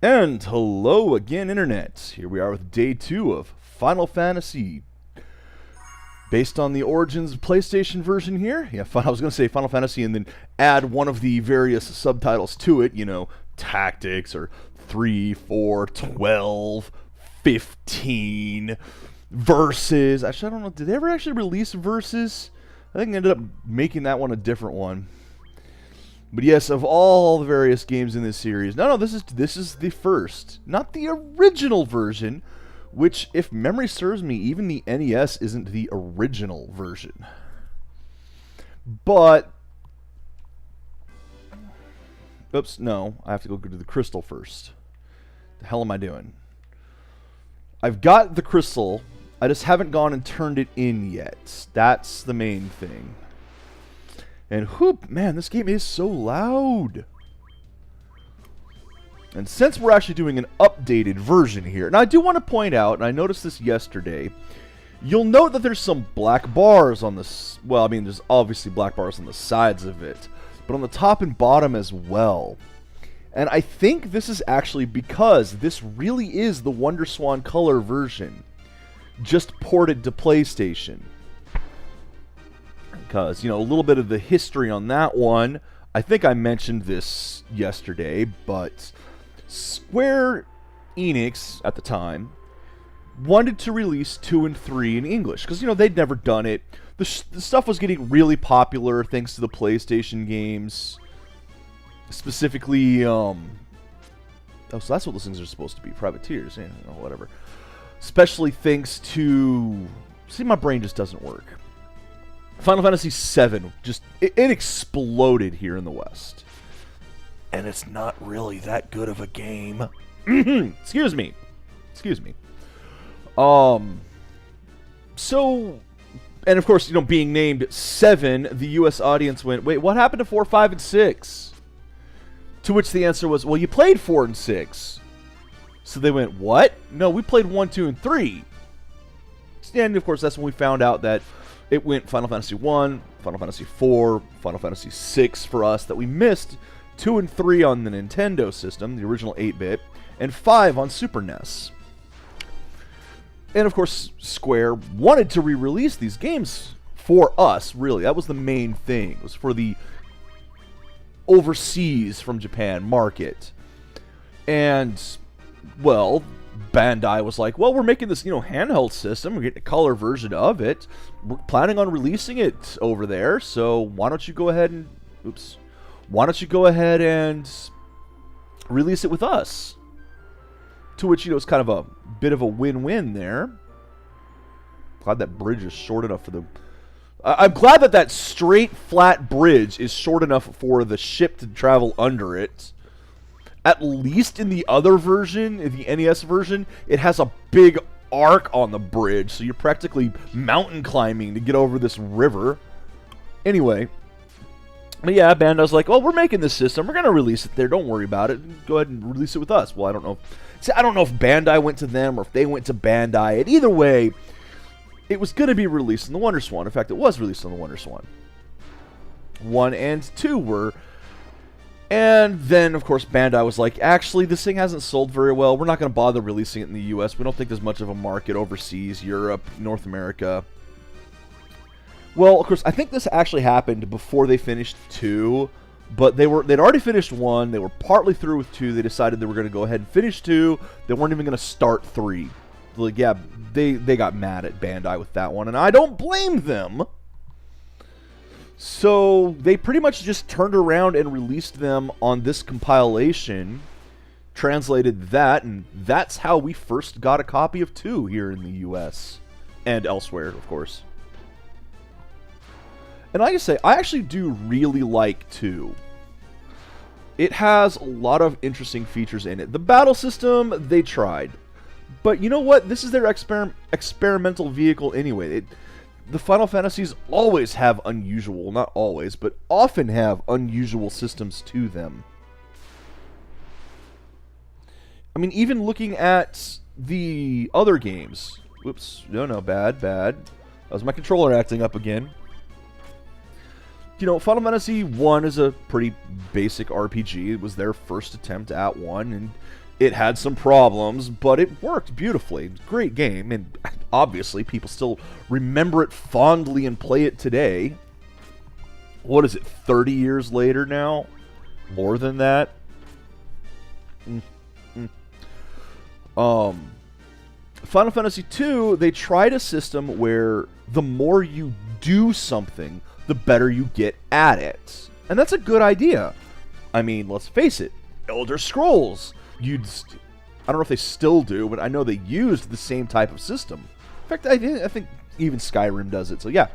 And hello again, Internet. Here we are with day 2 of Final Fantasy. Based on the Origins PlayStation version here. Yeah, I was going to say Final Fantasy and then add one of the various subtitles to it. You know, Tactics or 3, 4, 12, 15, Versus. Actually, I don't know. Did they ever actually release Versus? I think they ended up making that one a different one. But yes, of all the various games in this series, no, this is the first, not the original version, which, if memory serves me, even the NES isn't the original version. But, oops, no, I have to go to the crystal first. The hell am I doing? I've got the crystal, I just haven't gone and turned it in yet. That's the main thing. And whoop, man, this game is so loud. And since we're actually doing an updated version here, and I do want to point out, and I noticed this yesterday, you'll note that there's some black bars on this. Well, I mean, there's obviously black bars on the sides of it, but on the top and bottom as well. And I think this is actually because this really is the WonderSwan color version, just ported to PlayStation. Because, you know, a little bit of the history on that one, I think I mentioned this yesterday, but Square Enix, at the time, wanted to release 2 and 3 in English, because, you know, they'd never done it. The stuff was getting really popular thanks to the PlayStation games. Specifically, oh, so that's what those things are supposed to be, privateers, you know, whatever. Especially thanks to, see, my brain just doesn't work. Final Fantasy VII, just, it exploded here in the West. And it's not really that good of a game. Excuse me. So, and of course, you know, being named 7, the US audience went, wait, what happened to 4, 5, and 6? To which the answer was, well, you played 4 and 6. So they went, what? No, we played 1, 2, and 3. And of course, that's when we found out that it went Final Fantasy 1, Final Fantasy 4, Final Fantasy 6 for us, that we missed 2 and 3 on the Nintendo system, the original 8-bit, and 5 on Super NES. And of course, Square wanted to re-release these games for us, really. That was the main thing. It was for the overseas from Japan market. And, well, Bandai was like, well, we're making this, you know, handheld system. We're getting a color version of it. We're planning on releasing it over there. So why don't you go ahead and, why don't you go ahead and release it with us? To which, you know, it's kind of a bit of a win-win there. Glad that bridge is short enough for the... I'm glad that that straight, flat bridge is short enough for the ship to travel under it. At least in the other version, in the NES version, it has a big arc on the bridge, so you're practically mountain climbing to get over this river. Anyway, but yeah, Bandai's like, oh, we're making this system, we're going to release it there, don't worry about it, go ahead and release it with us. Well, I don't know. See, I don't know if Bandai went to them or if they went to Bandai, and either way, it was going to be released on the WonderSwan. In fact, it was released on the WonderSwan. 1 and 2 were... And then, of course, Bandai was like, actually, this thing hasn't sold very well. We're not going to bother releasing it in the US. We don't think there's much of a market overseas, Europe, North America. Well, of course, I think this actually happened before they finished 2. But they'd already finished 1. They were partly through with 2. They decided they were going to go ahead and finish 2. They weren't even going to start 3. Like, yeah, they got mad at Bandai with that one. And I don't blame them. So they pretty much just turned around and released them on this compilation, translated that, and that's how we first got a copy of 2 here in the US and elsewhere, of course. And like I say, I actually do really like 2. It has a lot of interesting features in it. The battle system, they tried. But you know what? This is their experimental vehicle anyway. The Final Fantasies always have unusual, not always, but often have unusual systems to them. I mean, even looking at the other games. Whoops, no, bad. That was my controller acting up again. you know, Final Fantasy 1 is a pretty basic RPG. It was their first attempt at one, and It had some problems, but it worked beautifully. Great game, and obviously people still remember it fondly and play it today. What is it, 30 years later now? More than that? Final Fantasy II, they tried a system where the more you do something, the better you get at it. And that's a good idea. I mean, let's face it, Elder Scrolls, I don't know if they still do, but I know they used the same type of system. In fact, I think even Skyrim does it. So yeah,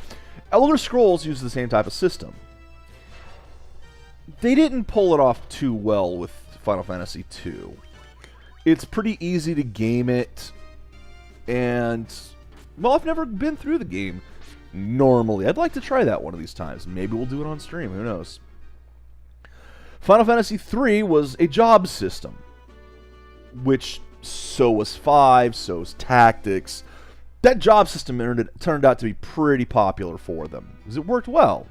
Elder Scrolls used the same type of system. They didn't pull it off too well with Final Fantasy II. It's pretty easy to game it, and, well, I've never been through the game normally. I'd like to try that one of these times. Maybe we'll do it on stream, who knows. Final Fantasy III was a job system, which so was 5, so was Tactics. That job system turned out to be pretty popular for them, because it worked well.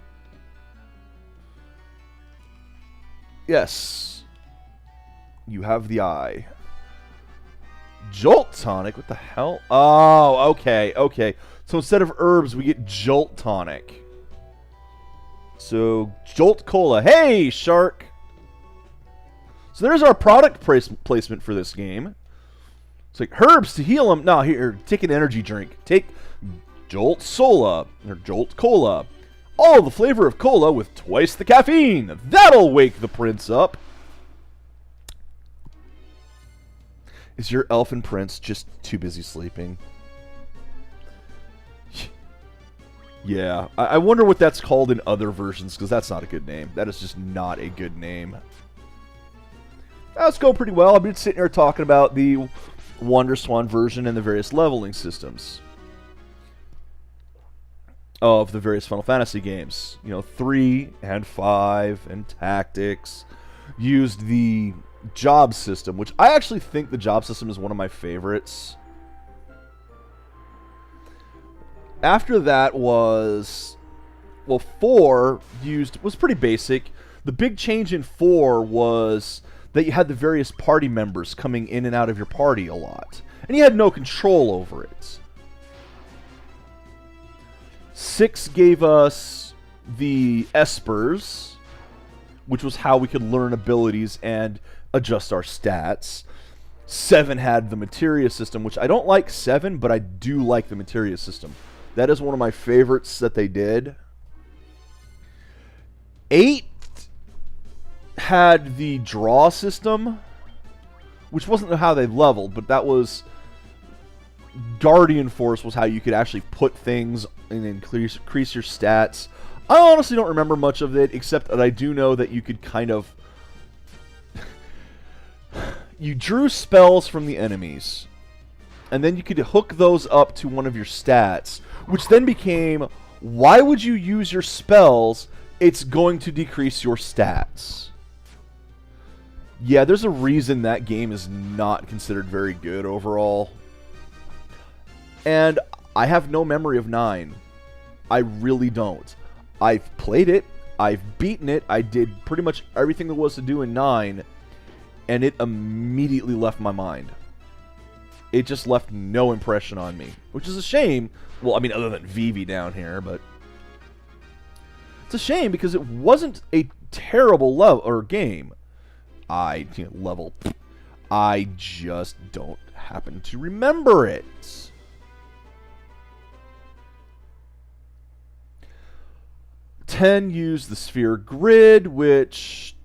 Yes. You have the eye. Jolt Tonic? What the hell? Oh, okay, okay. So instead of herbs, we get Jolt Tonic. So, Jolt Cola. Hey, Shark! So there's our product placement for this game. It's like, herbs to heal them. No, here, take an energy drink. Take Jolt Sola, or Jolt Cola. All the flavor of cola with twice the caffeine. That'll wake the prince up. Is your elfin prince just too busy sleeping? Yeah, I wonder what that's called in other versions, because that's not a good name. That is just not a good name. That's going pretty well. I've been sitting here talking about the WonderSwan version and the various leveling systems of the various Final Fantasy games. You know, 3 and 5 and Tactics used the job system, which I actually think the job system is one of my favorites. After that was, well, 4 was pretty basic. The big change in 4 was that you had the various party members coming in and out of your party a lot, and you had no control over it. 6 gave us the Espers, which was how we could learn abilities and adjust our stats. 7 had the Materia system, which I don't like 7, but I do like the Materia system. That is one of my favorites that they did. 8 had the draw system, which wasn't how they leveled, but that was... Guardian Force was how you could actually put things and increase your stats. I honestly don't remember much of it, except that I do know that you could kind of... you drew spells from the enemies, and then you could hook those up to one of your stats, which then became, why would you use your spells? It's going to decrease your stats. Yeah, there's a reason that game is not considered very good overall. And I have no memory of 9. I really don't. I've played it, I've beaten it, I did pretty much everything there was to do in 9, and it immediately left my mind. It just left no impression on me, which is a shame. Well, I mean, other than Vivi down here, but it's a shame because it wasn't a terrible game. I just don't happen to remember it. 10 used the Sphere Grid, which...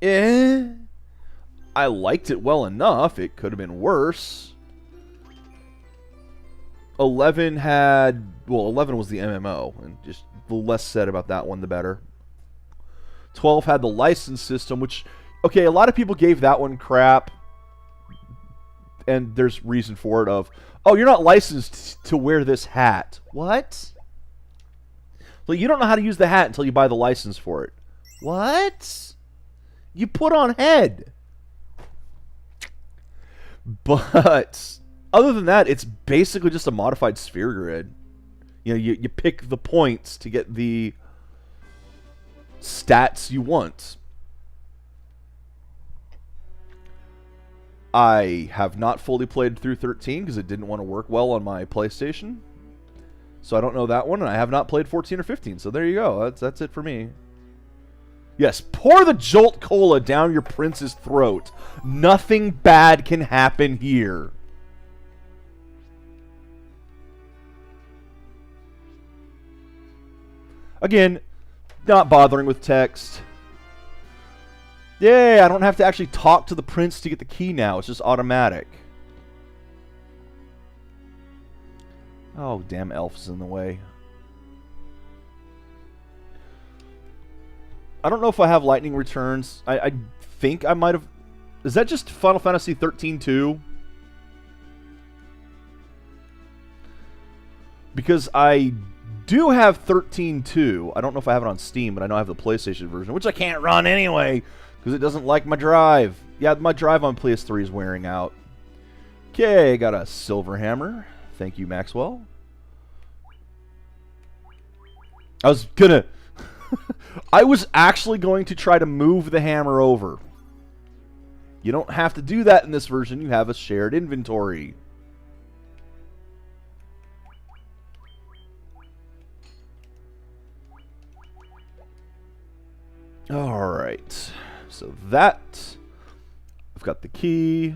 I liked it well enough. It could have been worse. 11 had... Well, 11 was the MMO, and just the less said about that one, the better. 12 had the license system, which... Okay, a lot of people gave that one crap. And there's reason for it of... Oh, you're not licensed to wear this hat. What? Well, you don't know how to use the hat until you buy the license for it. What? You put on head. But other than that, it's basically just a modified Sphere Grid. You know, you pick the points to get the stats you want. I have not fully played through 13 because it didn't want to work well on my PlayStation. So I don't know that one, and I have not played 14 or 15. So there you go. That's it for me. Yes, pour the Jolt Cola down your prince's throat. Nothing bad can happen here. Again, not bothering with text. Yay, I don't have to actually talk to the prince to get the key now. It's just automatic. Oh, damn elf's in the way. I don't know if I have lightning returns. I think I might have... Is that just Final Fantasy 13-2? Because I do have 13-2. I don't know if I have it on Steam, but I know I have the PlayStation version, which I can't run anyway, because it doesn't like my drive. Yeah, my drive on PS3 is wearing out. Okay, got a silver hammer. Thank you, Maxwell. I was gonna... I was actually going to try to move the hammer over. You don't have to do that in this version. You have a shared inventory. Alright. So that... I've got the key.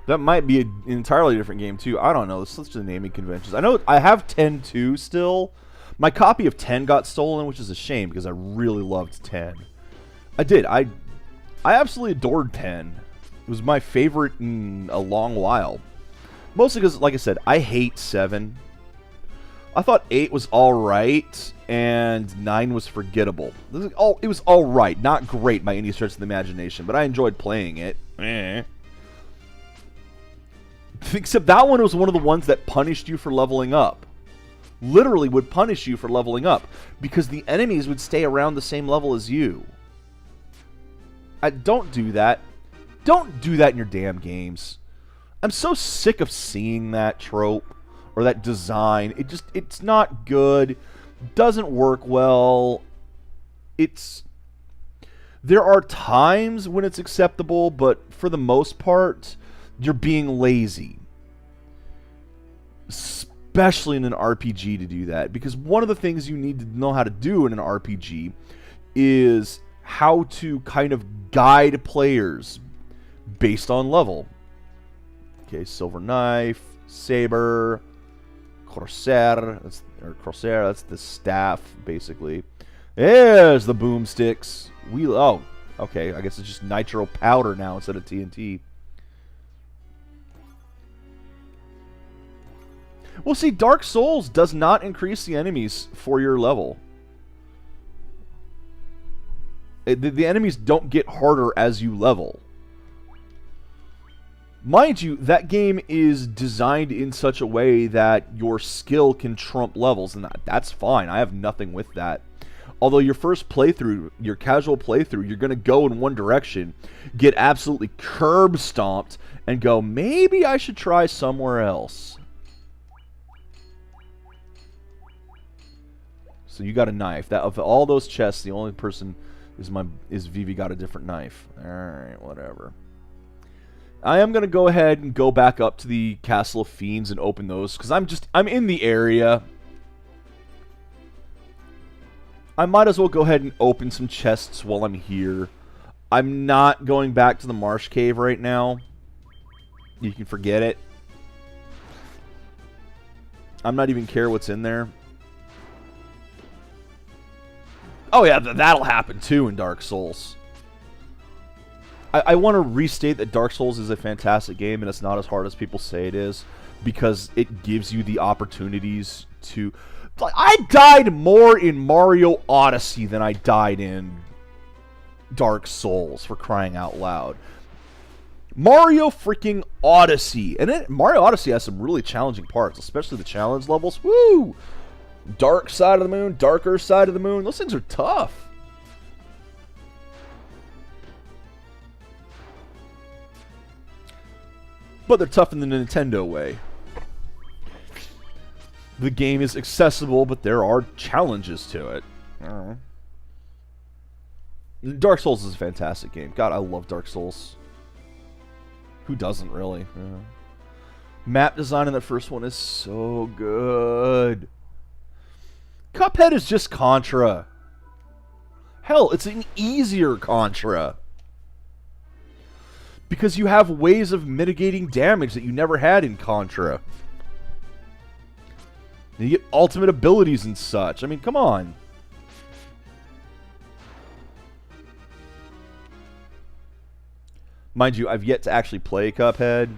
That might be an entirely different game, too. I don't know. It's such the naming conventions. I know I have 10-2 still. My copy of 10 got stolen, which is a shame, because I really loved 10. I did. I absolutely adored 10. It was my favorite in a long while. Mostly because, like I said, I hate 7. I thought 8 was alright, and 9 was forgettable. It was alright. Not great by any stretch of the imagination, but I enjoyed playing it. Except that one was one of the ones that punished you for leveling up. Literally would punish you for leveling up. Because the enemies would stay around the same level as you. Don't do that. Don't do that in your damn games. I'm so sick of seeing that trope. Or that design. It's not good. Doesn't work well. There are times when it's acceptable, but for the most part... You're being lazy. Especially in an RPG to do that. Because one of the things you need to know how to do in an RPG is how to kind of guide players based on level. Okay, silver knife, saber, corsair, that's the staff, basically. There's the boomsticks. Oh, okay, I guess it's just nitro powder now instead of TNT. Well, see, Dark Souls does not increase the enemies for your level. The enemies don't get harder as you level. Mind you, that game is designed in such a way that your skill can trump levels, and that's fine. I have nothing with that. Although your first playthrough, your casual playthrough, you're going to go in one direction, get absolutely curb stomped, and go, maybe I should try somewhere else. So you got a knife. That of all those chests, the only person is Vivi got a different knife. Alright, whatever. I am gonna go ahead and go back up to the Castle of Fiends and open those, because I'm in the area. I might as well go ahead and open some chests while I'm here. I'm not going back to the Marsh Cave right now. You can forget it. I'm not even care what's in there. Oh yeah, that'll happen too in Dark Souls. I want to restate that Dark Souls is a fantastic game and it's not as hard as people say it is, because it gives you the opportunities to... I died more in Mario Odyssey than I died in Dark Souls, for crying out loud. Mario freaking Odyssey. And Mario Odyssey has some really challenging parts, especially the challenge levels. Woo! Dark side of the moon, darker side of the moon. Those things are tough. But they're tough in the Nintendo way. The game is accessible, but there are challenges to it. Dark Souls is a fantastic game. God, I love Dark Souls. Who doesn't, really? Yeah. Map design in that first one is so good. Cuphead is just Contra. Hell, it's an easier Contra. Because you have ways of mitigating damage that you never had in Contra. And you get ultimate abilities and such. I mean, come on. Mind you, I've yet to actually play Cuphead.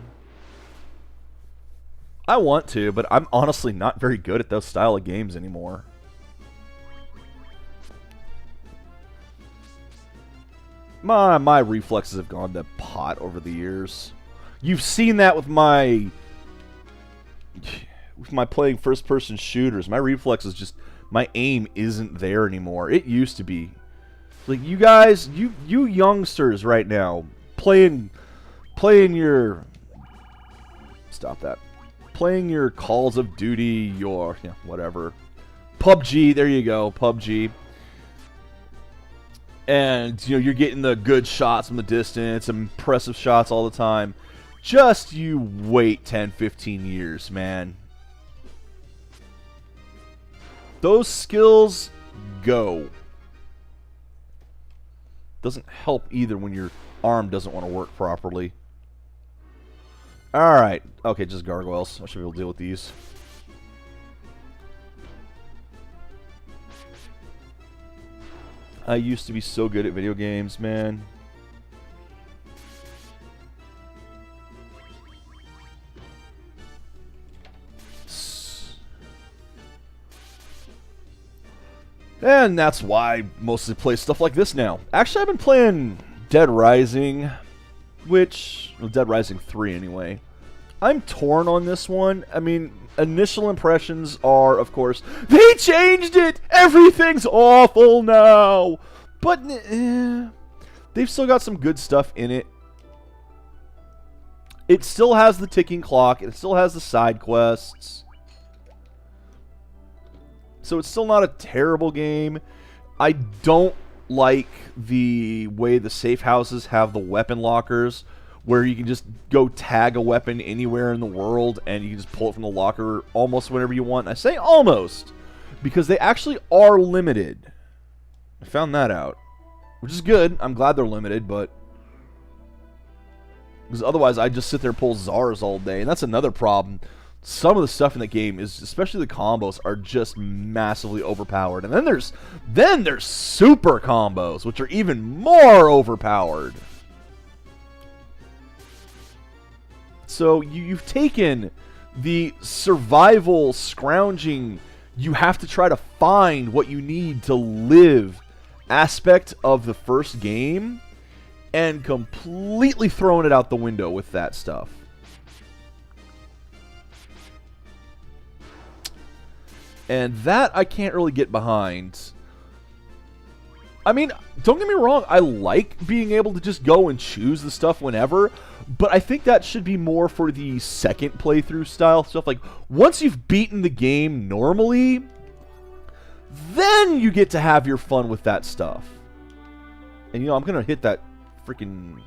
I want to, but I'm honestly not very good at those style of games anymore. My reflexes have gone to pot over the years. You've seen that with my playing first-person shooters. My reflexes just, my aim isn't there anymore. It used to be. Like, you guys, you youngsters right now, playing your, stop that. Playing your Calls of Duty, your, yeah, whatever. PUBG, there you go, PUBG. And, you know, you're getting the good shots from the distance, impressive shots all the time. Just you wait 10, 15 years, man. Those skills go. Doesn't help either when your arm doesn't want to work properly. Alright. Okay, just gargoyles. I should be able to deal with these. I used to be so good at video games, man. And that's why I mostly play stuff like this now. Actually, I've been playing Dead Rising, which... well, Dead Rising 3, anyway. I'm torn on this one. I mean, initial impressions are, of course, they changed it! Everything's awful now! But, they've still got some good stuff in it. It still has the ticking clock. It still has the side quests. So it's still not a terrible game. I don't like the way the safe houses have the weapon lockers, where you can just go tag a weapon anywhere in the world and you can just pull it from the locker almost whenever you want. I say almost, because they actually are limited. I found that out, which is good. I'm glad they're limited, but... because otherwise I'd just sit there and pull Zars all day, and that's another problem. Some of the stuff in the game is, especially the combos, are just massively overpowered. And then there's super combos, which are even more overpowered. So you've taken the survival scrounging, you have to try to find what you need to live aspect of the first game, and completely thrown it out the window with that stuff. And that I can't really get behind. I mean, don't get me wrong, I like being able to just go and choose the stuff whenever, but I think that should be more for the second playthrough style stuff. Like, once you've beaten the game normally, then you get to have your fun with that stuff. And, you know, I'm going to hit that freaking...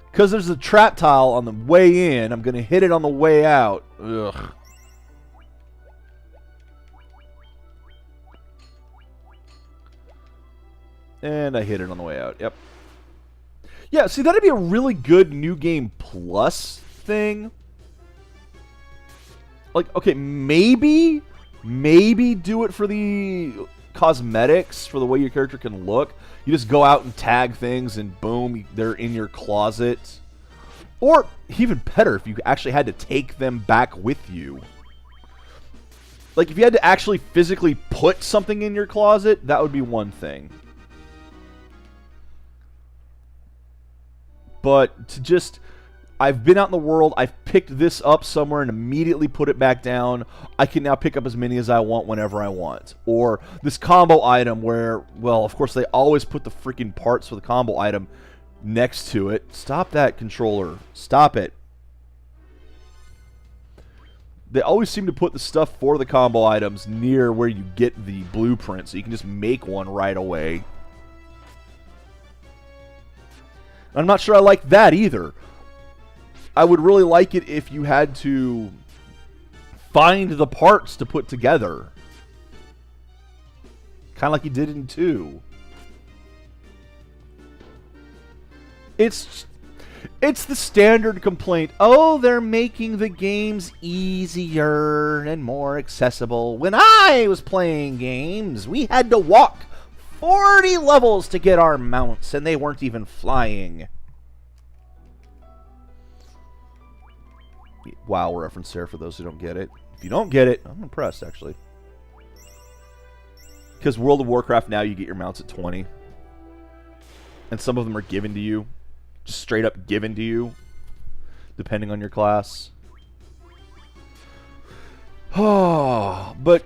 because there's a trap tile on the way in, I'm going to hit it on the way out. Ugh. And I hit it on the way out. Yep. Yeah, see, that'd be a really good New Game Plus thing. Like, okay, maybe do it for the cosmetics, for the way your character can look. You just go out and tag things, and boom, they're in your closet. Or, even better, if you actually had to take them back with you. Like, if you had to actually physically put something in your closet, that would be one thing. But to just, I've been out in the world, I've picked this up somewhere and immediately put it back down. I can now pick up as many as I want whenever I want. Or this combo item where, well, of course they always put the freaking parts for the combo item next to it. Stop that, controller. Stop it. They always seem to put the stuff for the combo items near where you get the blueprint, so you can just make one right away. I'm not sure I like that either. I would really like it if you had to find the parts to put together. Kind of like you did in 2. It's the standard complaint. Oh, they're making the games easier and more accessible. When I was playing games, we had to walk 40 levels to get our mounts, and they weren't even flying. WoW reference there for those who don't get it. If you don't get it, I'm impressed, actually. Because World of Warcraft now, you get your mounts at 20. And some of them are given to you. Just straight up given to you. Depending on your class. Oh, but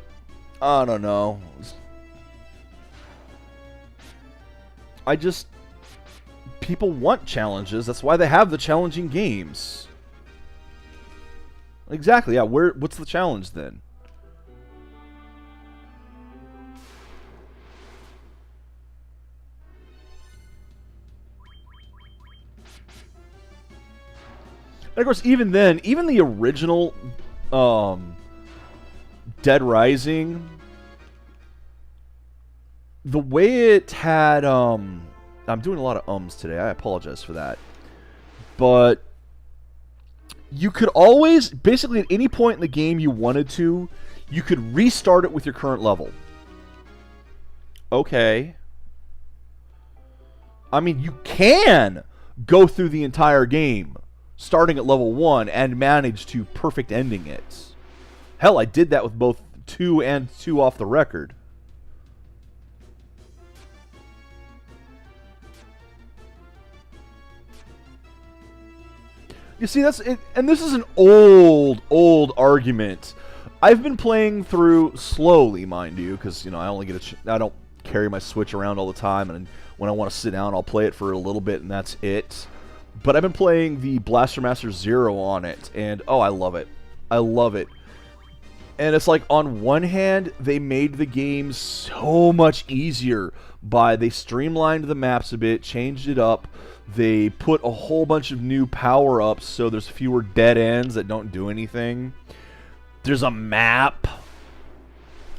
I don't know. People want challenges. That's why they have the challenging games. Exactly, yeah. What's the challenge then? And of course, even then, even the original Dead Rising, the way it had, I'm doing a lot of ums today. I apologize for that. But you could always, basically at any point in the game you wanted to, you could restart it with your current level. Okay. I mean, you can go through the entire game starting at level 1 and manage to perfect ending it. Hell, I did that with both 2 and 2 off the record. You see, that's it, and this is an old argument. I've been playing through slowly, mind you, because I only get I don't carry my Switch around all the time, and when I want to sit down, I'll play it for a little bit, and that's it. But I've been playing the Blaster Master Zero on it, and oh, I love it. I love it. And it's like, on one hand, they made the game so much easier they streamlined the maps a bit, changed it up. They put a whole bunch of new power-ups, so there's fewer dead ends that don't do anything. There's a map.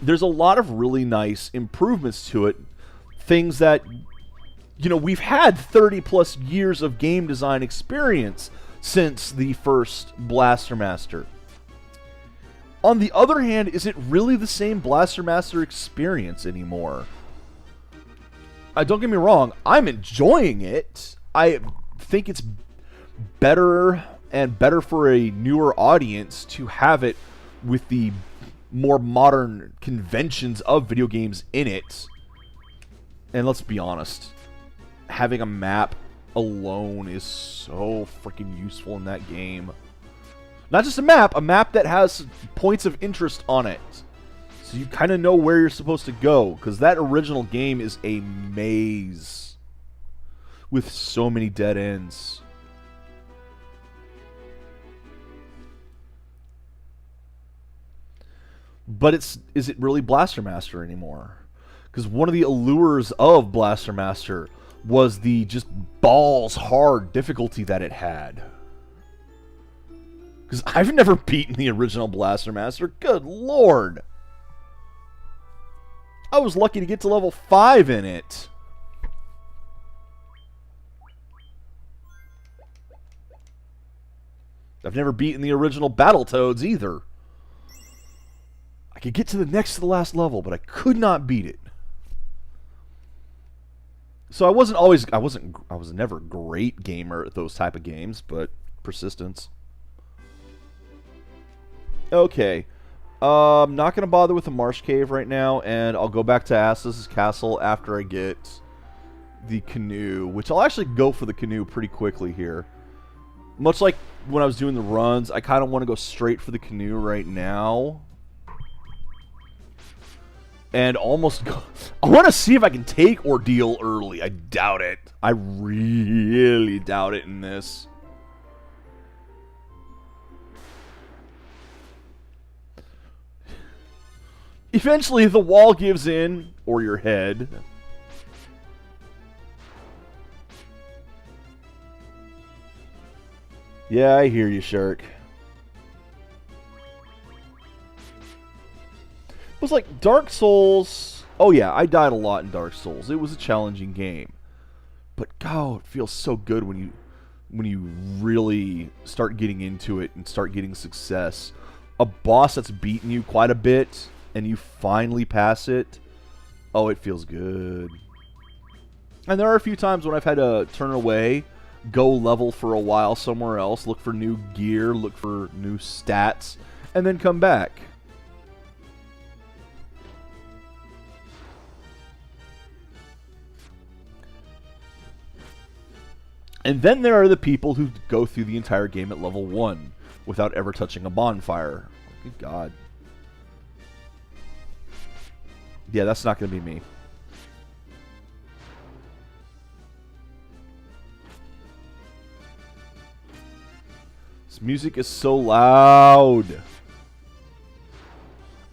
There's a lot of really nice improvements to it. Things that, we've had 30-plus years of game design experience since the first Blaster Master. On the other hand, is it really the same Blaster Master experience anymore? Don't get me wrong, I'm enjoying it. I think it's better and better for a newer audience to have it with the more modern conventions of video games in it. And let's be honest, having a map alone is so freaking useful in that game. Not just a map that has points of interest on it. So you kind of know where you're supposed to go, because that original game is a maze with so many dead ends. But is it really Blaster Master anymore? Because one of the allures of Blaster Master was the just balls hard difficulty that it had. Because I've never beaten the original Blaster Master. Good lord. I was lucky to get to level 5 in it. I've never beaten the original Battletoads either. I could get to the next to the last level, but I could not beat it. So I was never a great gamer at those type of games, but persistence. Okay. I'm not going to bother with the Marsh Cave right now, and I'll go back to Astos' Castle after I get the canoe, which I'll actually go for the canoe pretty quickly here. Much like when I was doing the runs, I kind of want to go straight for the canoe right now. And almost go... I want to see if I can take Ordeal early. I doubt it. I really doubt it in this. Eventually, the wall gives in, or your head. Yeah, I hear you, Shirk. It was like Dark Souls. Oh yeah, I died a lot in Dark Souls. It was a challenging game, but God, it feels so good when you really start getting into it and start getting success. A boss that's beaten you quite a bit and you finally pass it. Oh, it feels good. And there are a few times when I've had to turn away, go level for a while somewhere else, look for new gear, look for new stats, and then come back. And then there are the people who go through the entire game at level 1 without ever touching a bonfire. Good God. Yeah, that's not going to be me. This music is so loud.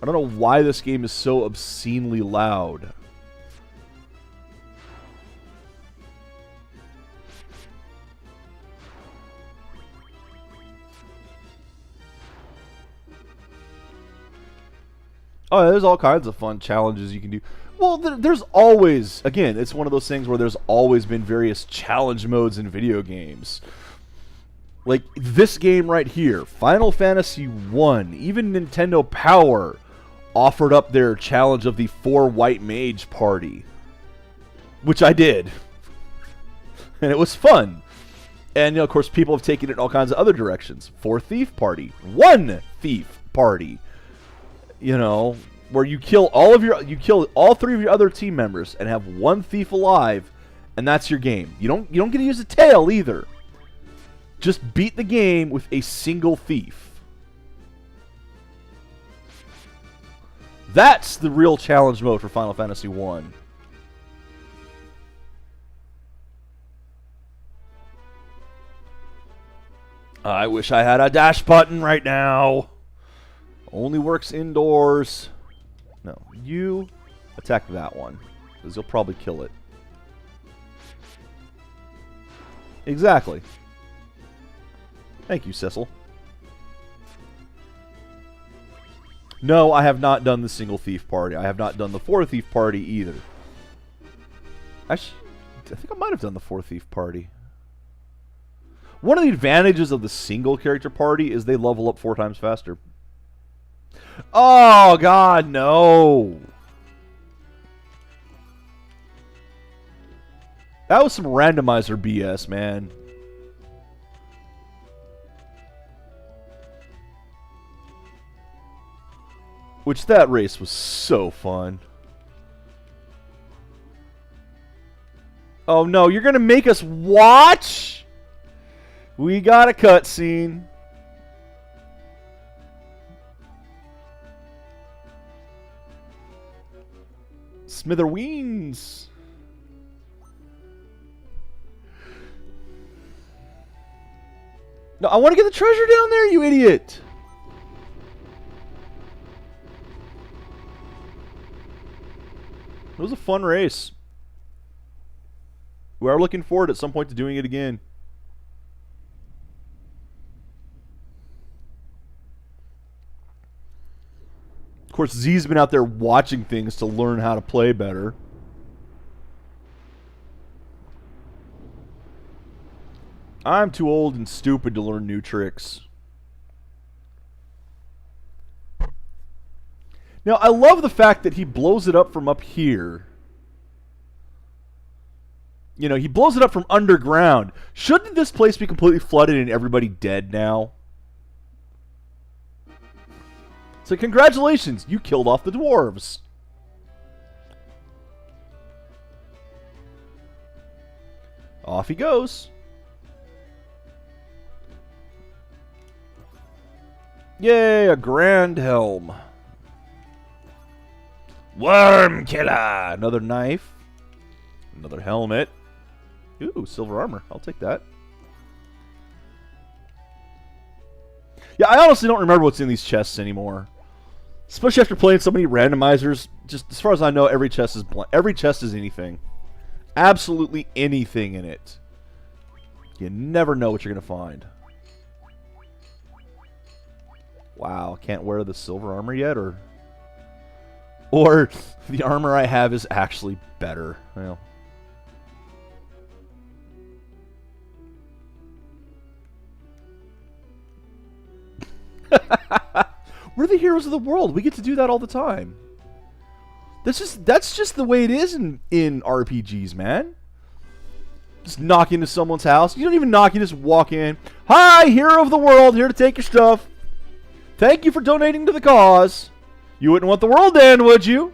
I don't know why this game is so obscenely loud. Oh, there's all kinds of fun challenges you can do. Well, there's always, again, it's one of those things where there's always been various challenge modes in video games. Like this game right here, Final Fantasy 1, even Nintendo Power offered up their challenge of the 4 White Mage Party, which I did. And it was fun. And, you know, of course, people have taken it in all kinds of other directions. 4 Thief Party, 1 Thief Party. You know, where you kill all 3 of your other team members and have 1 thief alive, and that's your game. You don't get to use a tail either. Just beat the game with a single thief. That's the real challenge mode for Final Fantasy 1. I wish I had a dash button right now. Only works indoors. No, you attack that one, because you'll probably kill it. Exactly. Thank you, Cecil. No, I have not done the single thief party. I have not done the 4 thief party either. Actually, I think I might have done the 4 thief party. One of the advantages of the single character party is they level up 4 times faster. Oh, God, no. That was some randomizer BS, man. Which, that race was so fun. Oh, no, you're going to make us watch? We got a cutscene. Smithereens. No, I want to get the treasure down there, you idiot. It was a fun race. We are looking forward at some point to doing it again. Of course, Z's been out there watching things to learn how to play better. I'm too old and stupid to learn new tricks. Now, I love the fact that he blows it up from up here. You know, he blows it up from underground. Shouldn't this place be completely flooded and everybody dead now? So congratulations, you killed off the dwarves. Off he goes. Yay, a grand helm. Worm killer. Another knife. Another helmet. Ooh, silver armor. I'll take that. Yeah, I honestly don't remember what's in these chests anymore. Especially after playing so many randomizers. Just as far as I know, every chest is blank. Every chest is anything. Absolutely anything in it. You never know what you're going to find. Wow, can't wear the silver armor yet, or the armor I have is actually better. Well, we're the heroes of the world. We get to do that all the time. That's just the way it is in RPGs, man. Just knock into someone's house. You don't even knock, you just walk in. Hi, hero of the world, here to take your stuff. Thank you for donating to the cause. You wouldn't want the world to end, would you?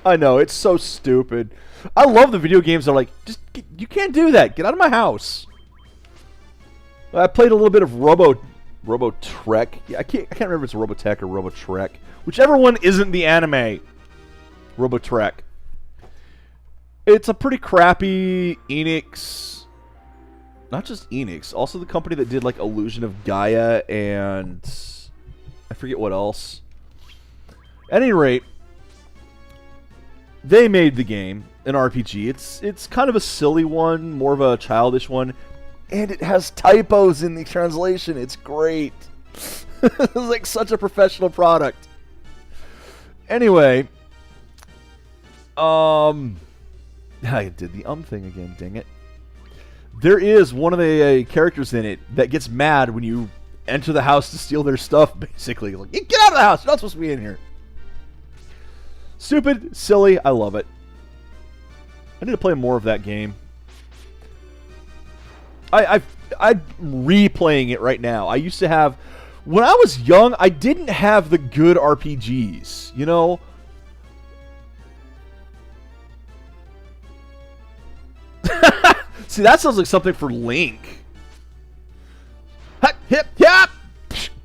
I know, it's so stupid. I love the video games that are like, you can't do that. Get out of my house. I played a little bit of Robotrek. Yeah, I can't remember if it's Robotech or Robotrek. Whichever one isn't the anime. Robotrek. It's a pretty crappy Enix. Not just Enix, also the company that did like Illusion of Gaia and I forget what else. At any rate, they made the game an RPG. It's kind of a silly one, more of a childish one, and it has typos in the translation. It's great. It's like such a professional product. Anyway, I did the thing again, dang it. There is one of the characters in it that gets mad when you enter the house to steal their stuff, basically. Like, get out of the house! You're not supposed to be in here. Stupid, silly, I love it. I need to play more of that game. I'm replaying it right now. I used to have... When I was young, I didn't have the good RPGs, you know? See, that sounds like something for Link. Hip, hip, yap!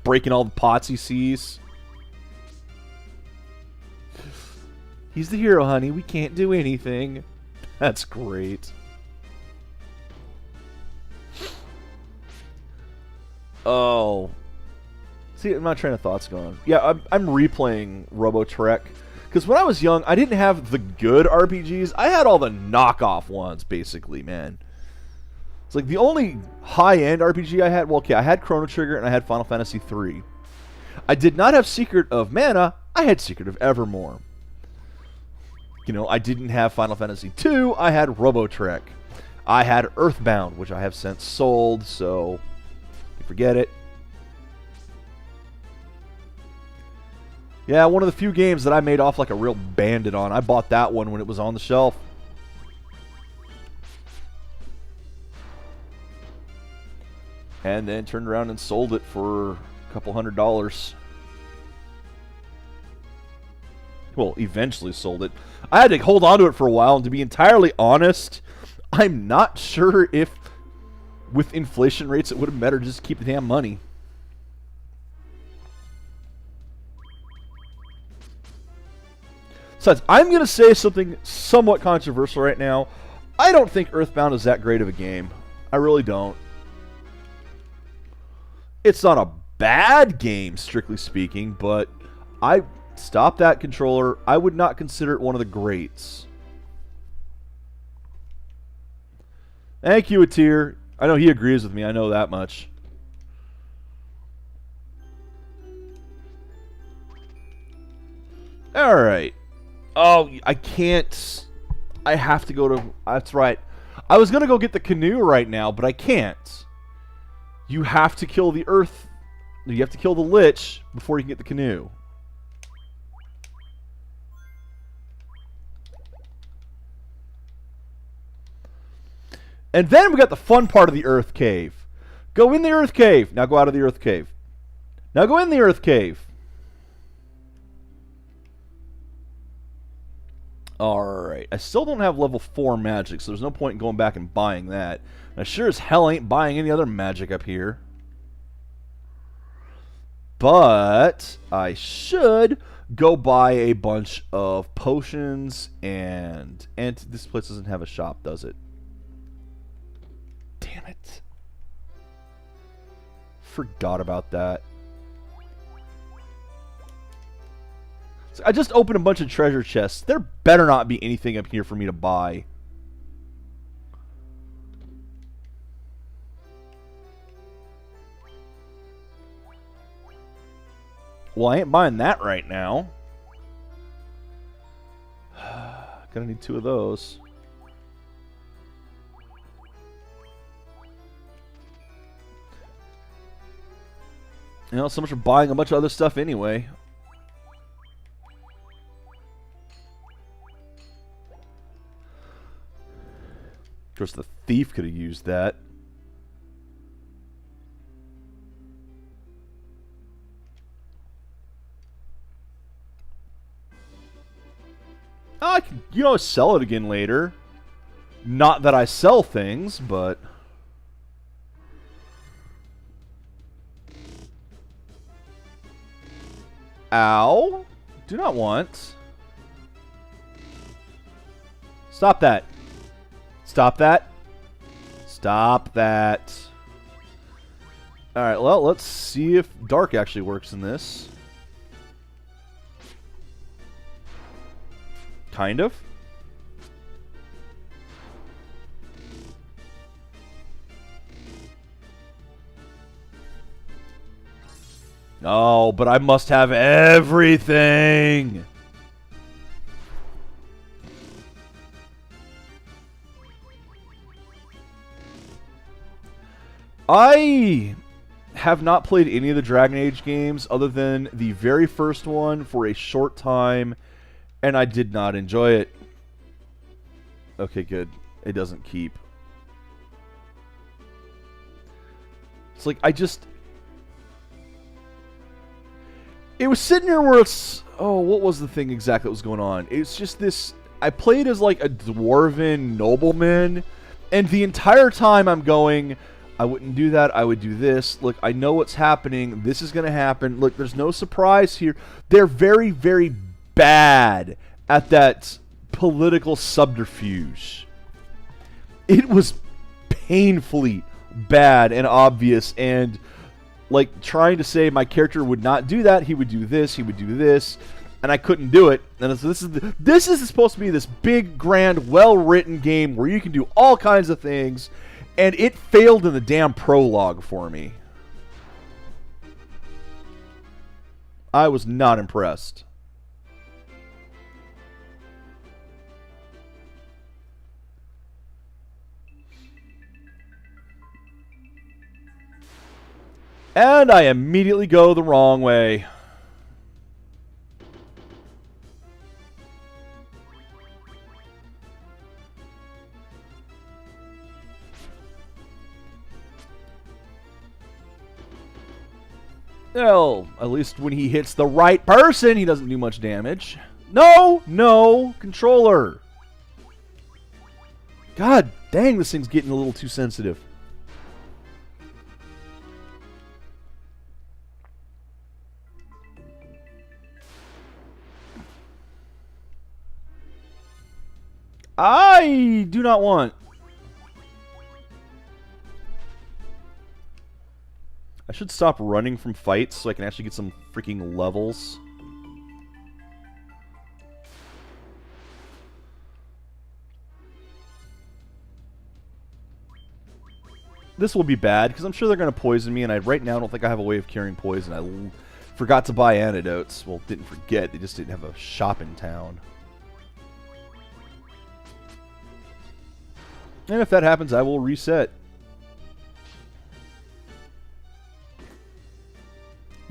Breaking all the pots he sees. He's the hero, honey. We can't do anything. That's great. Oh. See, my train of thought's gone. Yeah, I'm replaying Robotrek. Because when I was young, I didn't have the good RPGs. I had all the knockoff ones, basically, man. It's like the only high-end RPG I had... Well, okay, I had Chrono Trigger and I had Final Fantasy III. I did not have Secret of Mana. I had Secret of Evermore. You know, I didn't have Final Fantasy II. I had Robotrek. I had Earthbound, which I have since sold, so... Forget it. Yeah, one of the few games that I made off like a real bandit on. I bought that one when it was on the shelf. And then turned around and sold it for a couple $100. Well, eventually sold it. I had to hold on to it for a while, and to be entirely honest, I'm not sure if with inflation rates it would have been better just to keep the damn money. Besides, I'm going to say something somewhat controversial right now. I don't think Earthbound is that great of a game. I really don't. It's not a bad game, strictly speaking, but stop that controller. I would not consider it one of the greats. Thank you, Atir. I know he agrees with me. I know that much. Alright. Oh, I can't. I have to go to... That's right. I was going to go get the canoe right now, but I can't. You have to kill the earth... You have to kill the lich before you can get the canoe. And then we got the fun part of the Earth Cave. Go in the Earth Cave. Now go out of the Earth Cave. Now go in the Earth Cave. Alright. I still don't have level 4 magic, so there's no point in going back and buying that. And I sure as hell ain't buying any other magic up here. But I should go buy a bunch of potions and this place doesn't have a shop, does it? Damn it. Forgot about that. So I just opened a bunch of treasure chests. There better not be anything up here for me to buy. Well, I ain't buying that right now. Gonna need 2 of those. You know, so much for buying a bunch of other stuff anyway. Of course, the thief could have used that. Oh, I can, you know, sell it again later. Not that I sell things, but... Ow. Do not want. Stop that. Stop that. Stop that. Alright, well, let's see if Dark actually works in this. Kind of. Oh, but I must have everything. I have not played any of the Dragon Age games other than the very first one for a short time, and I did not enjoy it. Okay, good. It doesn't keep. It's like, I just... It was sitting there where it's... Oh, what was the thing exactly that was going on? It's just this... I played as like a dwarven nobleman, and the entire time I'm going... I wouldn't do that. I would do this. Look, I know what's happening. This is going to happen. Look, there's no surprise here. They're very, very bad at that political subterfuge. It was painfully bad and obvious, and like trying to say my character would not do that. He would do this. He would do this, and I couldn't do it. And so this is supposed to be this big, grand, well-written game where you can do all kinds of things. And it failed in the damn prologue for me. I was not impressed. And I immediately go the wrong way. Well, at least when he hits the right person, he doesn't do much damage. No! No! Controller! God dang, this thing's getting a little too sensitive. I do not want... I should stop running from fights so I can actually get some freaking levels. This will be bad, because I'm sure they're going to poison me, and I right now don't think I have a way of curing poison. I forgot to buy antidotes. Well, didn't forget, they just didn't have a shop in town. And if that happens, I will reset.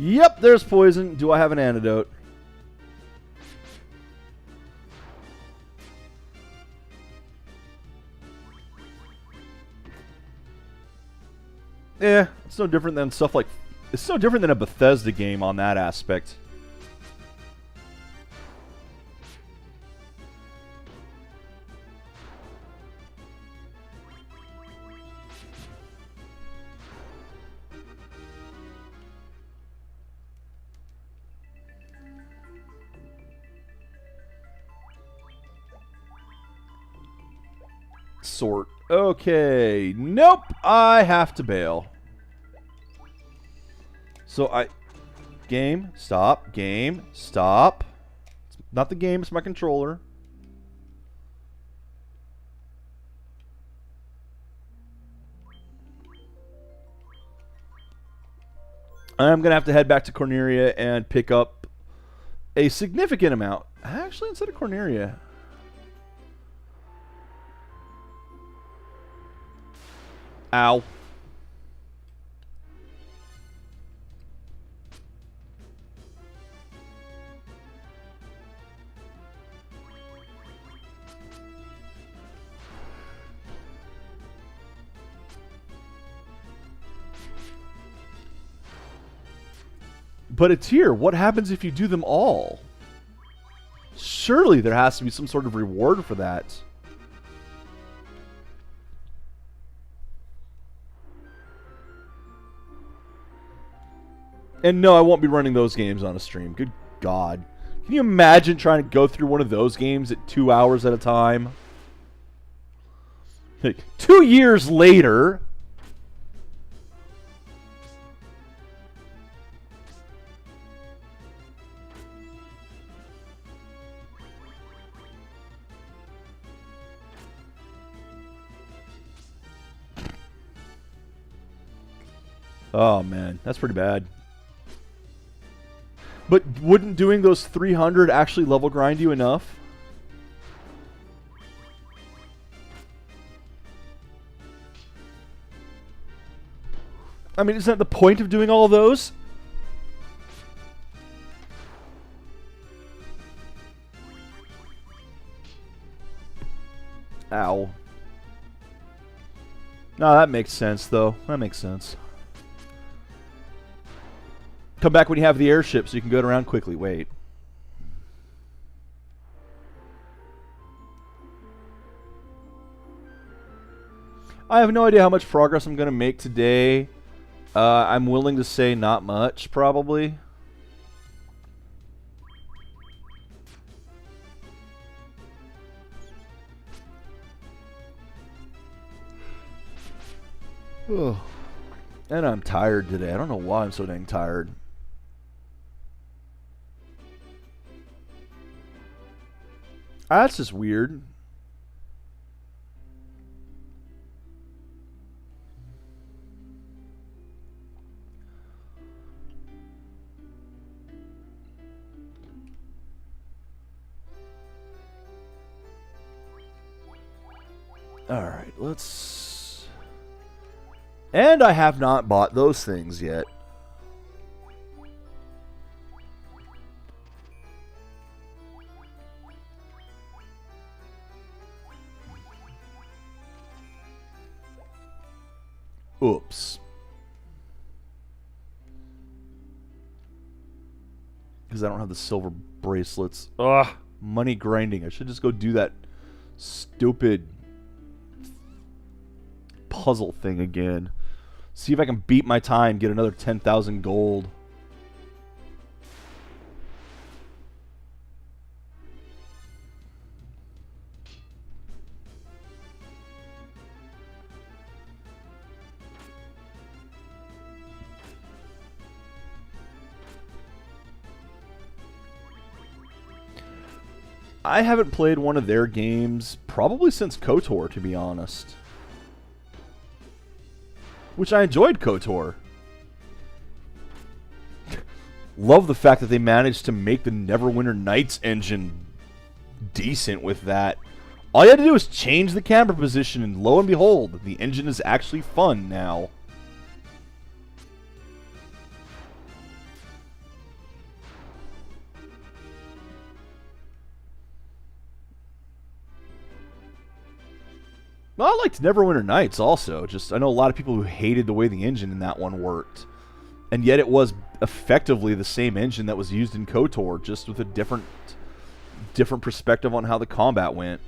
Yep, there's poison. Do I have an antidote? Yeah, it's no different than stuff like... It's no different than a Bethesda game on that aspect. Sort. Okay. Nope. I have to bail. So Game. Stop. Game. Stop. It's not the game. It's my controller. I'm going to have to head back to Corneria and pick up a significant amount. Actually, instead of Corneria. Ow. But it's here. What happens if you do them all? Surely there has to be some sort of reward for that. And no, I won't be running those games on a stream. Good God. Can you imagine trying to go through one of those games at 2 hours at a time? Like, 2 years later... Oh, man. That's pretty bad. But wouldn't doing those 300 actually level grind you enough? I mean, isn't that the point of doing all of those? Ow. No, that makes sense, though. That makes sense. Come back when you have the airship so you can go around quickly. Wait. I have no idea how much progress I'm going to make today. I'm willing to say not much, probably. Ugh. And I'm tired today. I don't know why I'm so dang tired. That's just weird. Alright, let's... And I have not bought those things yet. Oops. Because I don't have the silver bracelets. Ugh. Money grinding. I should just go do that stupid puzzle thing again. See if I can beat my time, get another 10,000 gold. I haven't played one of their games probably since KOTOR, to be honest. Which I enjoyed KOTOR. Love the fact that they managed to make the Neverwinter Nights engine decent with that. All you had to do was change the camera position, and lo and behold, the engine is actually fun now. Well, I liked Neverwinter Nights also. Just I know a lot of people who hated the way the engine in that one worked. And yet it was effectively the same engine that was used in KOTOR, just with a different perspective on how the combat went.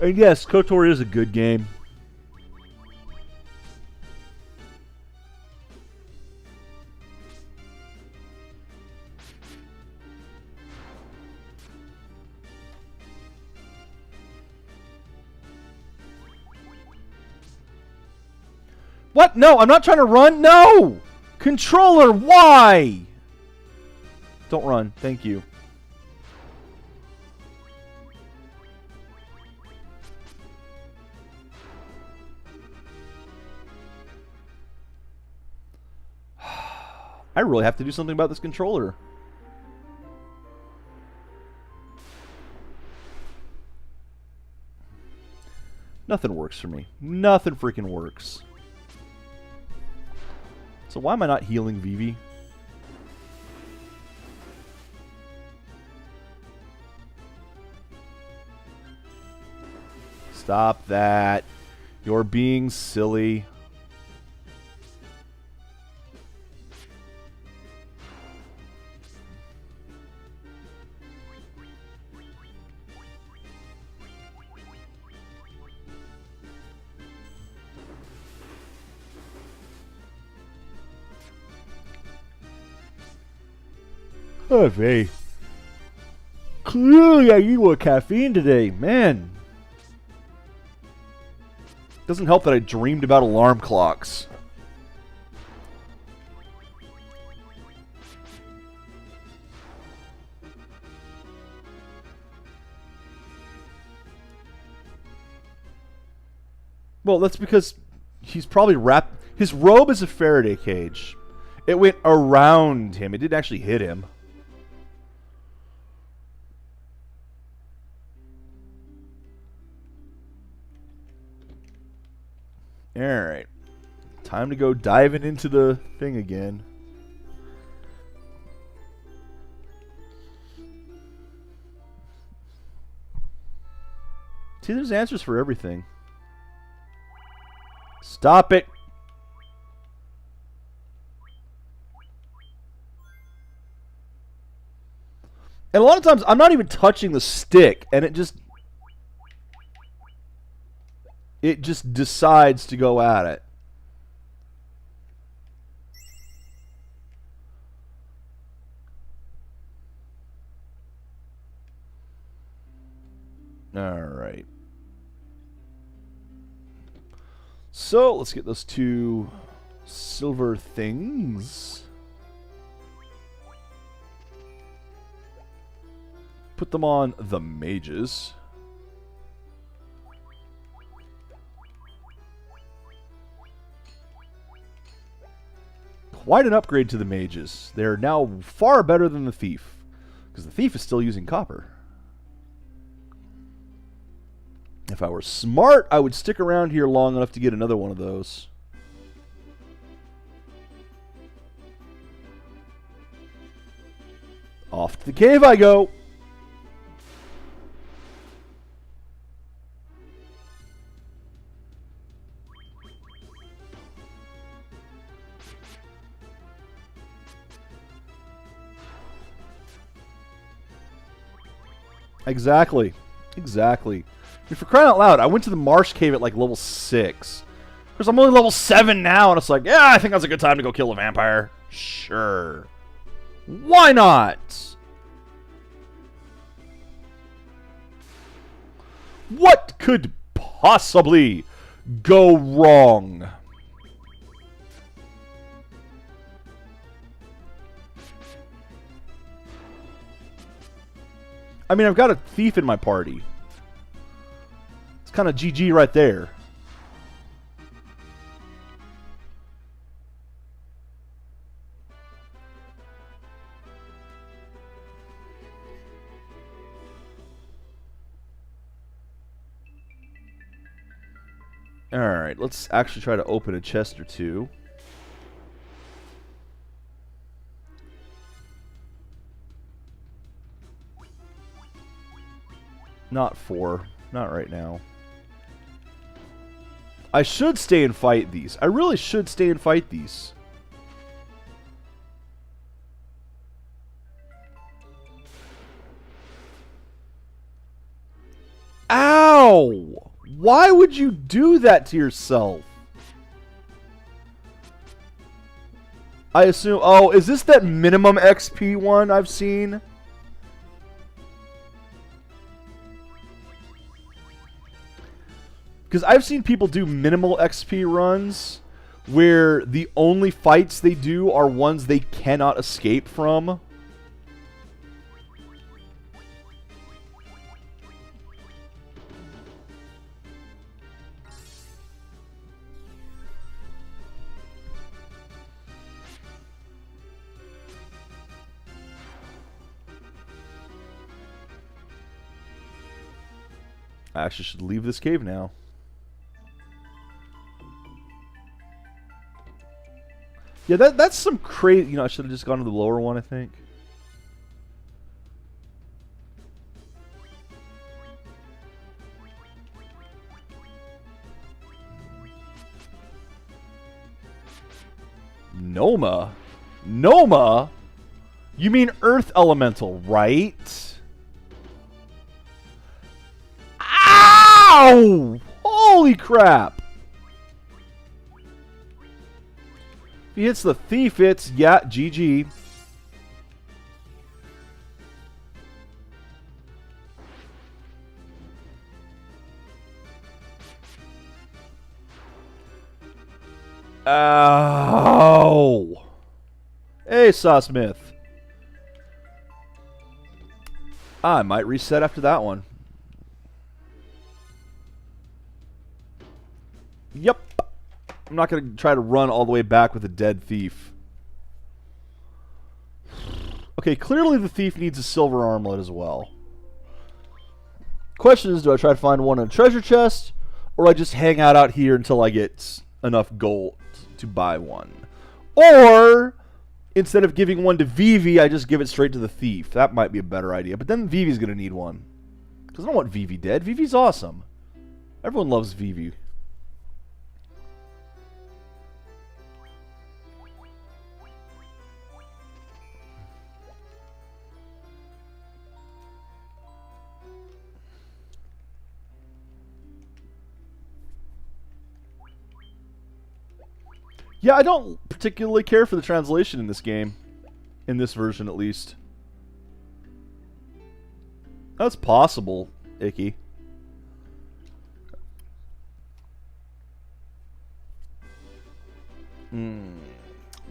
And yes, KOTOR is a good game. What? No, I'm not trying to run. No! Controller, why? Don't run. Thank you. I really have to do something about this controller. Nothing works for me. Nothing freaking works. So why am I not healing Vivi? Stop that. You're being silly. Oh, Vay. Clearly I need more caffeine today. Man. Doesn't help that I dreamed about alarm clocks. Well, that's because he's probably wrapped... His robe is a Faraday cage. It went around him. It didn't actually hit him. Alright. Time to go diving into the thing again. See, there's answers for everything. Stop it! And a lot of times, I'm not even touching the stick, and it just decides to go at it. Alright. So, let's get those two silver things. Put them on the mages. Quite an upgrade to the mages. They're now far better than the thief, because the thief is still using copper. If I were smart, I would stick around here long enough to get another one of those. Off to the cave I go! Exactly. Exactly. I mean, for crying out loud, I went to the Marsh Cave at like level 6. Because I'm only level 7 now, and it's like, yeah, I think that's a good time to go kill a vampire. Sure. Why not? What could possibly go wrong? I mean, I've got a thief in my party. It's kind of GG right there. Alright, let's actually try to open a chest or two. Not 4. Not right now. I should stay and fight these. I really should stay and fight these. Ow! Why would you do that to yourself? I assume... Oh, is this that minimum XP one I've seen? Because I've seen people do minimal XP runs where the only fights they do are ones they cannot escape from. I actually should leave this cave now. Yeah, that's some crazy... You know, I should have just gone to the lower one, I think. Noma? Noma? You mean Earth Elemental, right? Ow! Holy crap! If he hits the thief, it's, yeah, GG. Ow! Hey, Sawsmith. I might reset after that one. Yep. I'm not going to try to run all the way back with a dead thief. Okay, clearly the thief needs a silver armlet as well. Question is, do I try to find one in a treasure chest, or I just hang out here until I get enough gold to buy one? Or, instead of giving one to Vivi, I just give it straight to the thief. That might be a better idea. But then Vivi's going to need one. Because I don't want Vivi dead. Vivi's awesome. Everyone loves Vivi. Yeah, I don't particularly care for the translation in this game. In this version, at least. That's possible, Icky.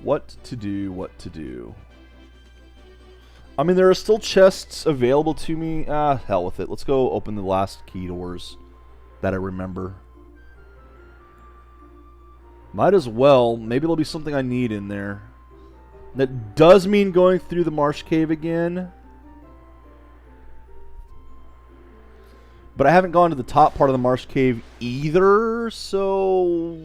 What to do, what to do. I mean, there are still chests available to me. Hell with it. Let's go open the last key doors that I remember. Might as well. Maybe there'll be something I need in there. That does mean going through the marsh cave again. But I haven't gone to the top part of the marsh cave either, so...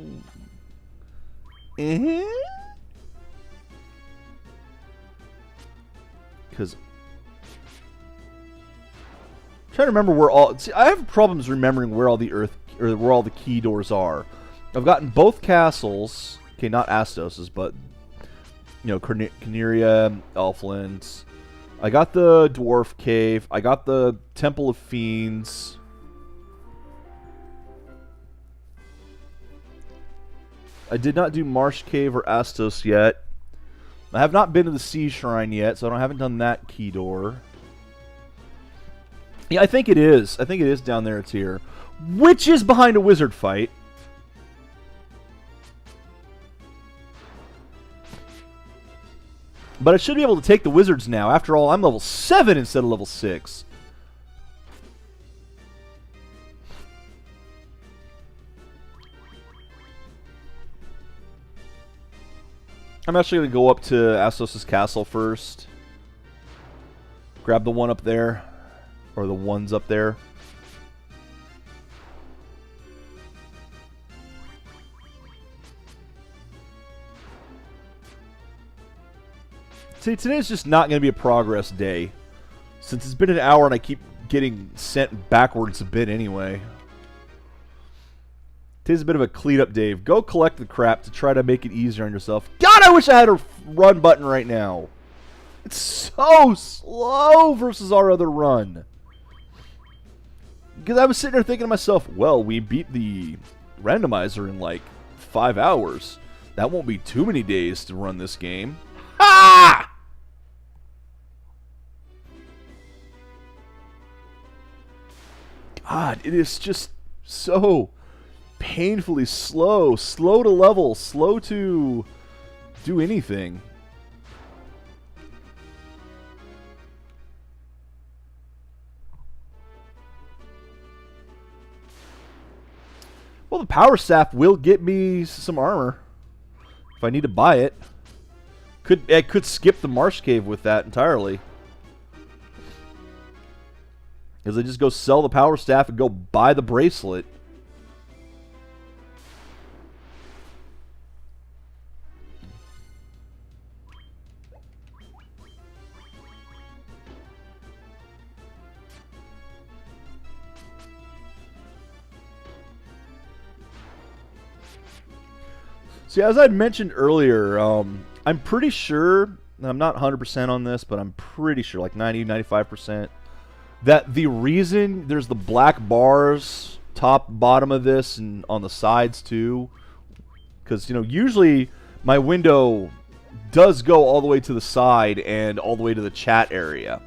Because... I'm trying to remember where all... See, I have problems remembering where all the where all the key doors are. I've gotten both castles. Okay, not Astos's, but... You know, Corneria, Elfland. I got the Dwarf Cave. I got the Temple of Fiends. I did not do Marsh Cave or Astos yet. I have not been to the Sea Shrine yet, so I haven't done that key door. Yeah, I think it is. I think it is down there. It's here. Which is behind a wizard fight. But I should be able to take the wizards now. After all, I'm level 7 instead of level 6. I'm actually going to go up to Astos' castle first. Grab the one up there. Or the ones up there. See, today's just not going to be a progress day. Since it's been an hour and I keep getting sent backwards a bit anyway. Today's a bit of a clean up day. Go collect the crap to try to make it easier on yourself. God, I wish I had a run button right now. It's so slow versus our other run. Because I was sitting there thinking to myself, well, we beat the randomizer in like 5 hours. That won't be too many days to run this game. Ah! God, it is just so painfully slow. Slow to level. Slow to do anything. Well, the power staff will get me some armor if I need to buy it. I could skip the Marsh Cave with that entirely. Because I just go sell the power staff and go buy the bracelet. See, as I'd mentioned earlier, I'm pretty sure, I'm not 100% on this, but I'm pretty sure, like 90, 95%, that the reason there's the black bars top, bottom of this, and on the sides too, because, you know, usually my window does go all the way to the side and all the way to the chat area.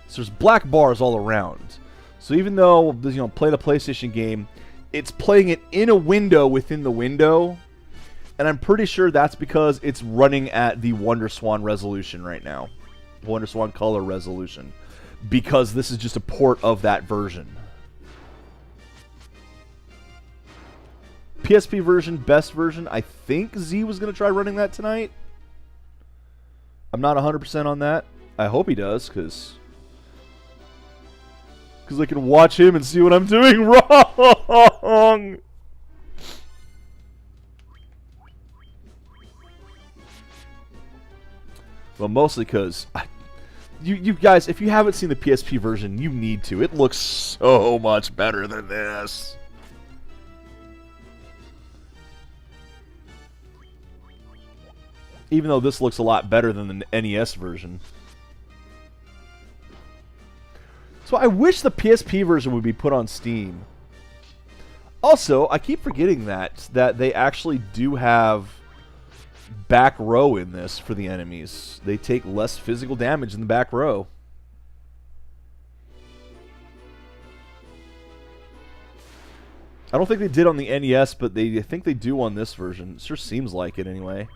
So there's black bars all around. So even though, you know, playing a PlayStation game, it's playing it in a window within the window. And I'm pretty sure that's because it's running at the WonderSwan resolution right now. WonderSwan color resolution. Because this is just a port of that version. PSP version, best version. I think Z was going to try running that tonight. I'm not 100% on that. I hope he does, because I can watch him and see what I'm doing wrong. Well, mostly because you guys, if you haven't seen the PSP version, you need to. It looks so much better than this. Even though this looks a lot better than the NES version. So I wish the PSP version would be put on Steam. Also, I keep forgetting that they actually do have back row in this for the enemies. They take less physical damage in the back row. I don't think they did on the NES, but I think they do on this version. It sure seems like it anyway.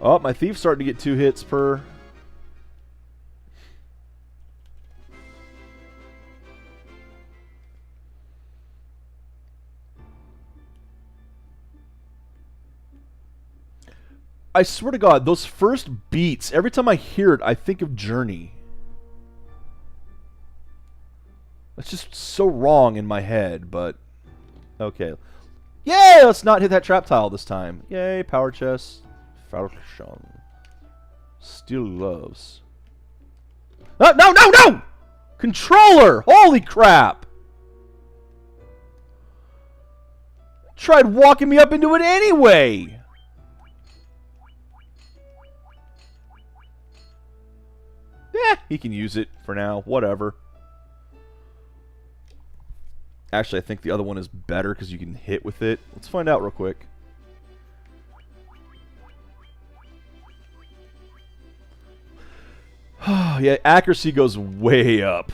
Oh, my thief's starting to get 2 hits per. I swear to God, those first beats, every time I hear it, I think of Journey. It's just so wrong in my head, but okay. Yay! Let's not hit that trap tile this time. Yay, power chest. Falchion. Steel gloves. No, no, no, no! Controller! Holy crap! Tried walking me up into it anyway! Eh, he can use it for now. Whatever. Actually, I think the other one is better because you can hit with it. Let's find out real quick. Yeah, accuracy goes way up.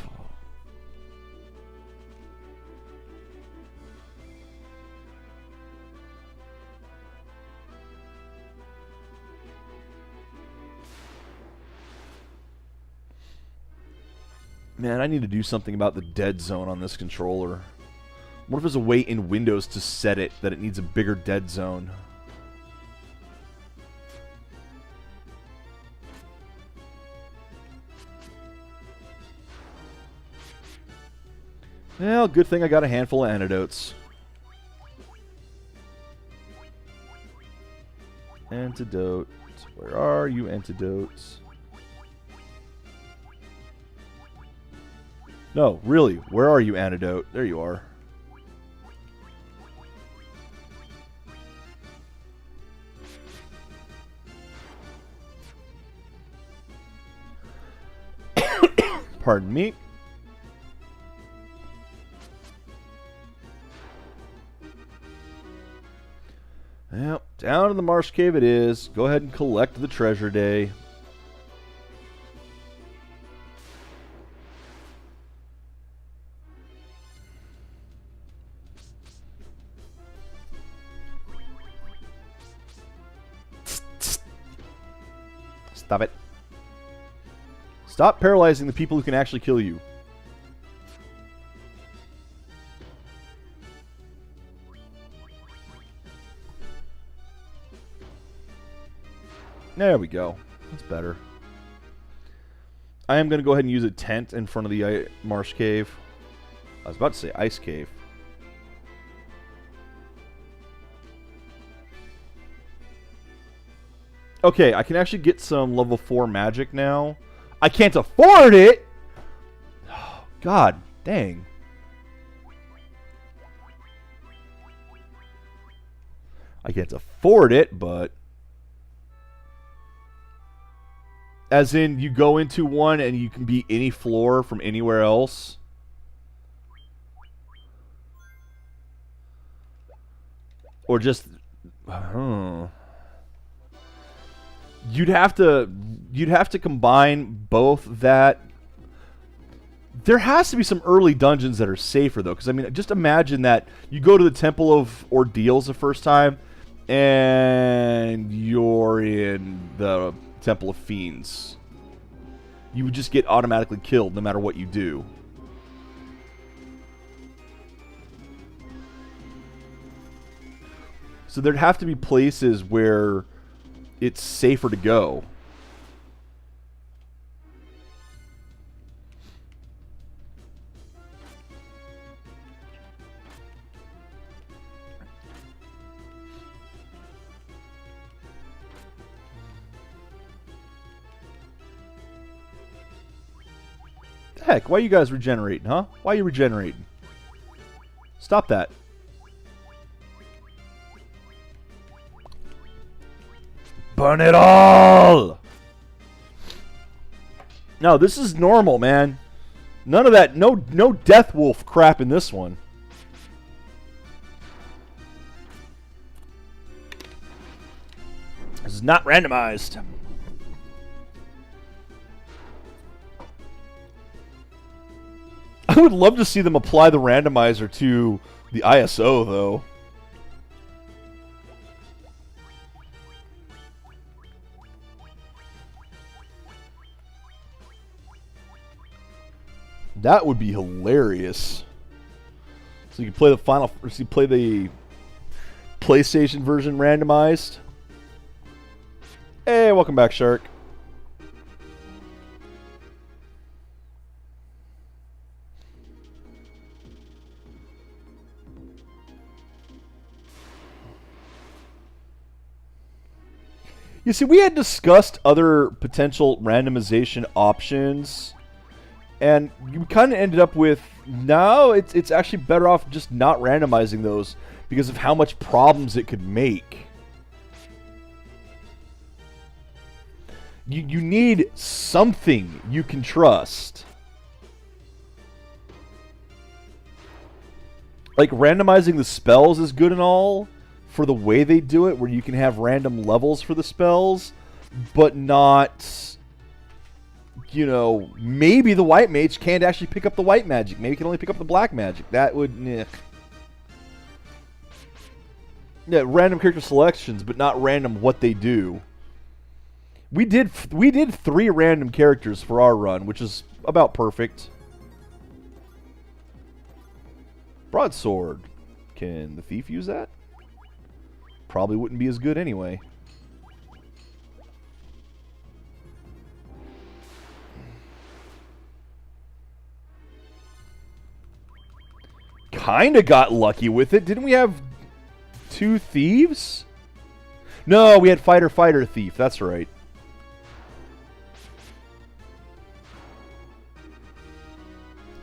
Man, I need to do something about the dead zone on this controller. What if there's a way in Windows to set it that it needs a bigger dead zone? Well, good thing I got a handful of antidotes. Antidote. Where are you, antidotes? No, really, where are you, antidote? There you are. Pardon me. Yep, down in the Marsh Cave it is. Go ahead and collect the treasure day. Stop it. Stop paralyzing the people who can actually kill you. There we go. That's better. I am going to go ahead and use a tent in front of the marsh cave. I was about to say ice cave. Okay, I can actually get some level 4 magic now. I can't afford it! God dang. I can't afford it, but... As in, you go into one and you can be any floor from anywhere else. Or just... You'd have to combine both that. There has to be some early dungeons that are safer though, because I mean, just imagine that you go to the Temple of Ordeals the first time, and you're in the Temple of Fiends. You would just get automatically killed no matter what you do. So there'd have to be places where it's safer to go. Heck, why are you guys regenerating, huh? Why are you regenerating? Stop that. Burn it all! No, this is normal, man. None of that, no Death Wolf crap in this one. This is not randomized. I would love to see them apply the randomizer to the ISO, though. That would be hilarious. So you can play the final, so you play the PlayStation version randomized. Hey, welcome back, Shark. You see, we had discussed other potential randomization options, and you kind of ended up with, no, it's actually better off just not randomizing those because of how much problems it could make. You need something you can trust. Like, randomizing the spells is good and all for the way they do it, where you can have random levels for the spells, but not, you know, maybe the white mage can't actually pick up the white magic. Maybe he can only pick up the black magic. That would, yeah, random character selections, but not random what they do. We did 3 random characters for our run, which is about perfect. Broadsword. Can the thief use that? Probably wouldn't be as good anyway. Kinda got lucky with it. Didn't we have 2 thieves? No, we had fighter, thief. That's right.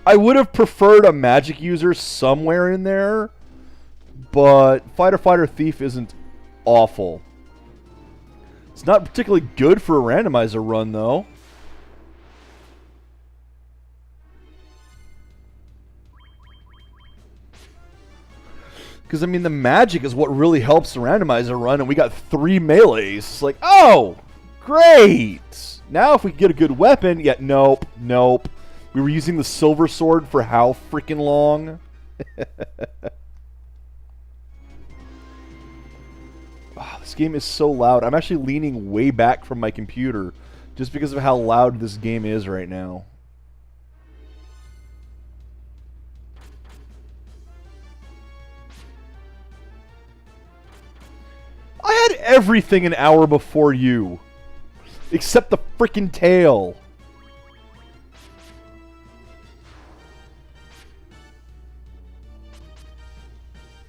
I would have preferred a magic user somewhere in there, but fighter, thief isn't awful. It's not particularly good for a randomizer run, though. Because, I mean, the magic is what really helps the randomizer run, and we got 3 melees. It's like, oh, great! Now if we get a good weapon, yet nope. We were using the silver sword for how freaking long? Oh, this game is so loud. I'm actually leaning way back from my computer Just because of how loud this game is right now. I had everything an hour before you. Except the freaking tail.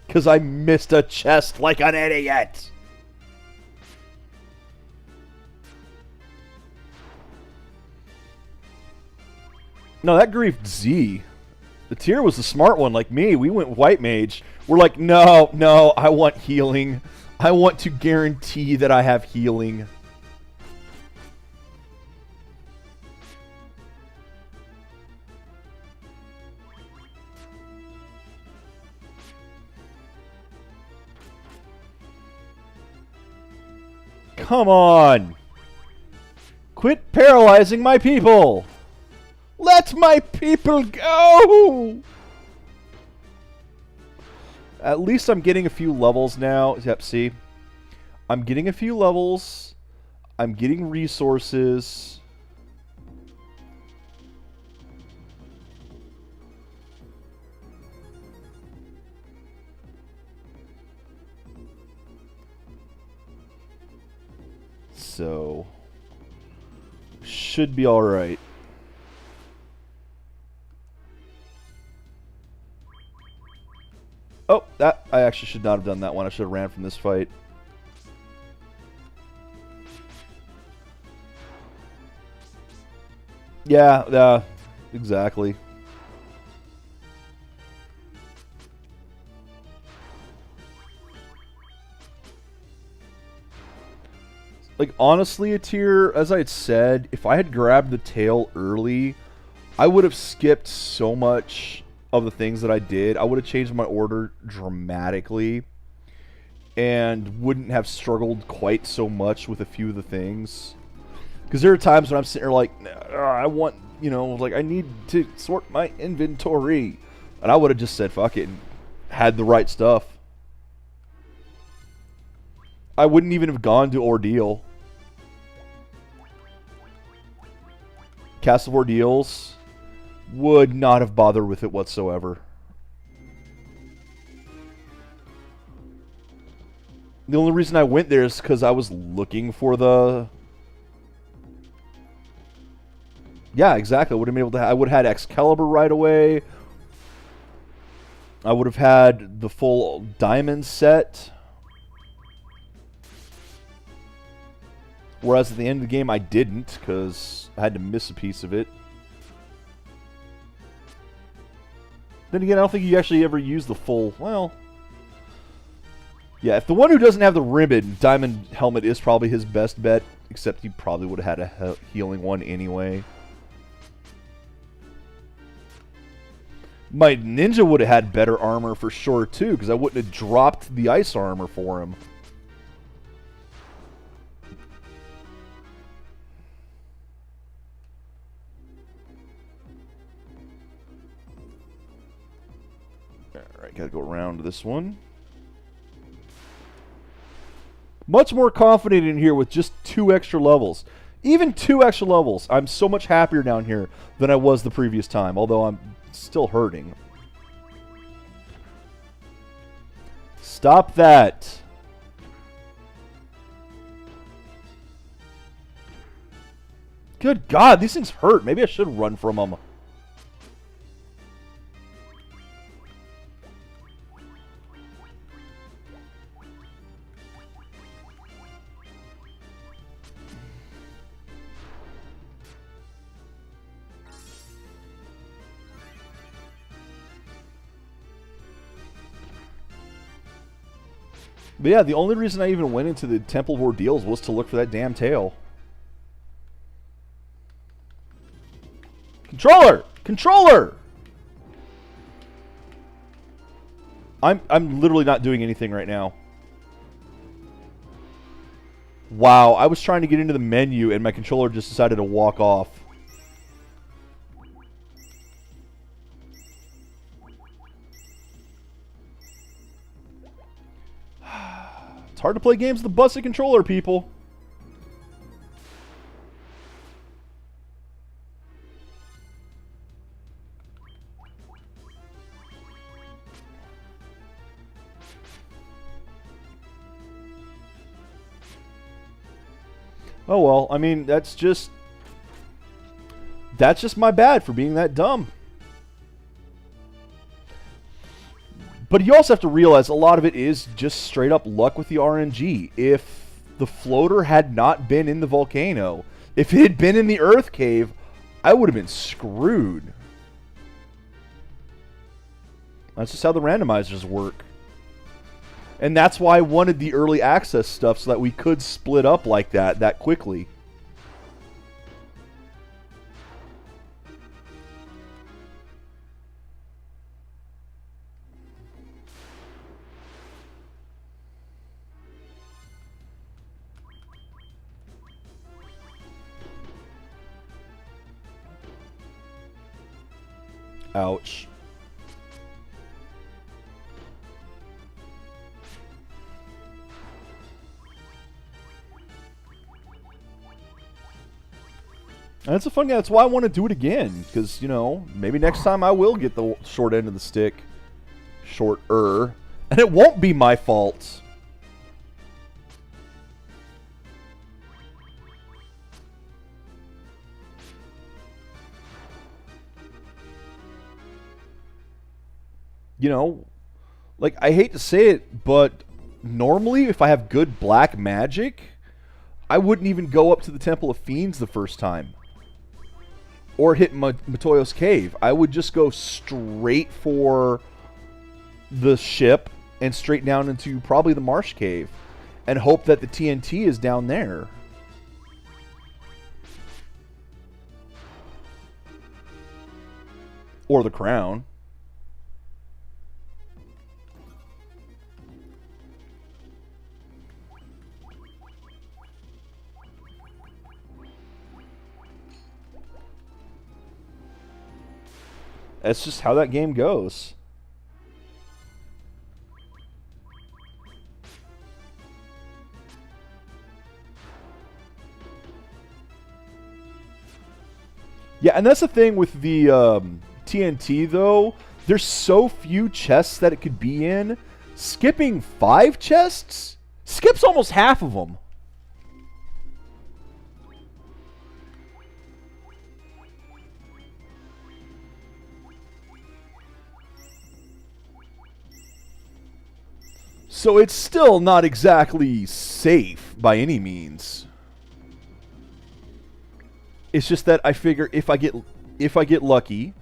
Because I missed a chest like an idiot. No, that griefed Z. The tier was the smart one, like me. We went white mage. We're like, no, no, I want healing. I want to guarantee that I have healing. Come on. Quit paralyzing my people. Let my people go! At least I'm getting a few levels now. Yep, see? I'm getting a few levels. I'm getting resources. So, should be alright. Oh, that I actually should not have done that one. I should have ran from this fight. Yeah, exactly. Like, honestly, a tier, as I had said, if I had grabbed the tail early, I would have skipped so much of the things that I did. I would have changed my order dramatically and wouldn't have struggled quite so much with a few of the things. Because there are times when I'm sitting there like, I want, you know, like, I need to sort my inventory. And I would have just said, fuck it, and had the right stuff. I wouldn't even have gone to Ordeal. Castle of Ordeals would not have bothered with it whatsoever. The only reason I went there is because I was looking for the... Yeah, exactly. I would have been able to. I would have had Excalibur right away. I would have had the full diamond set. Whereas at the end of the game, I didn't, because I had to miss a piece of it. Then again, I don't think you actually ever use the full... Well... Yeah, if the one who doesn't have the ribbon, Diamond Helmet is probably his best bet. Except he probably would have had a healing one anyway. My ninja would have had better armor for sure, too, because I wouldn't have dropped the ice armor for him. Alright, gotta go around to this one. Much more confident in here with just 2 extra levels. Even 2 extra levels. I'm so much happier down here than I was the previous time, although I'm still hurting. Stop that. Good God, these things hurt. Maybe I should run from them. But yeah, the only reason I even went into the Temple of Ordeals was to look for that damn tail. Controller! Controller! I'm literally not doing anything right now. Wow, I was trying to get into the menu and my controller just decided to walk off. It's hard to play games with a busted controller, people. Oh well, I mean, that's just my bad for being that dumb. But you also have to realize a lot of it is just straight up luck with the RNG. If the floater had not been in the volcano, if it had been in the Earth Cave, I would have been screwed. That's just how the randomizers work. And that's why I wanted the early access stuff, so that we could split up like that quickly. Ouch. And it's a fun game. That's why I want to do it again. Because, you know, maybe next time I will get the short end of the stick. Shorter. And it won't be my fault. You know, like, I hate to say it, but normally if I have good black magic, I wouldn't even go up to the Temple of Fiends the first time. Or hit Matoyo's Cave. I would just go straight for the ship and straight down into probably the Marsh Cave and hope that the TNT is down there. Or the crown. That's just how that game goes. Yeah, and that's the thing with the TNT, though. There's so few chests that it could be in. Skipping 5 chests skips almost half of them. So it's still not exactly safe by any means. It's just that I figure if I get lucky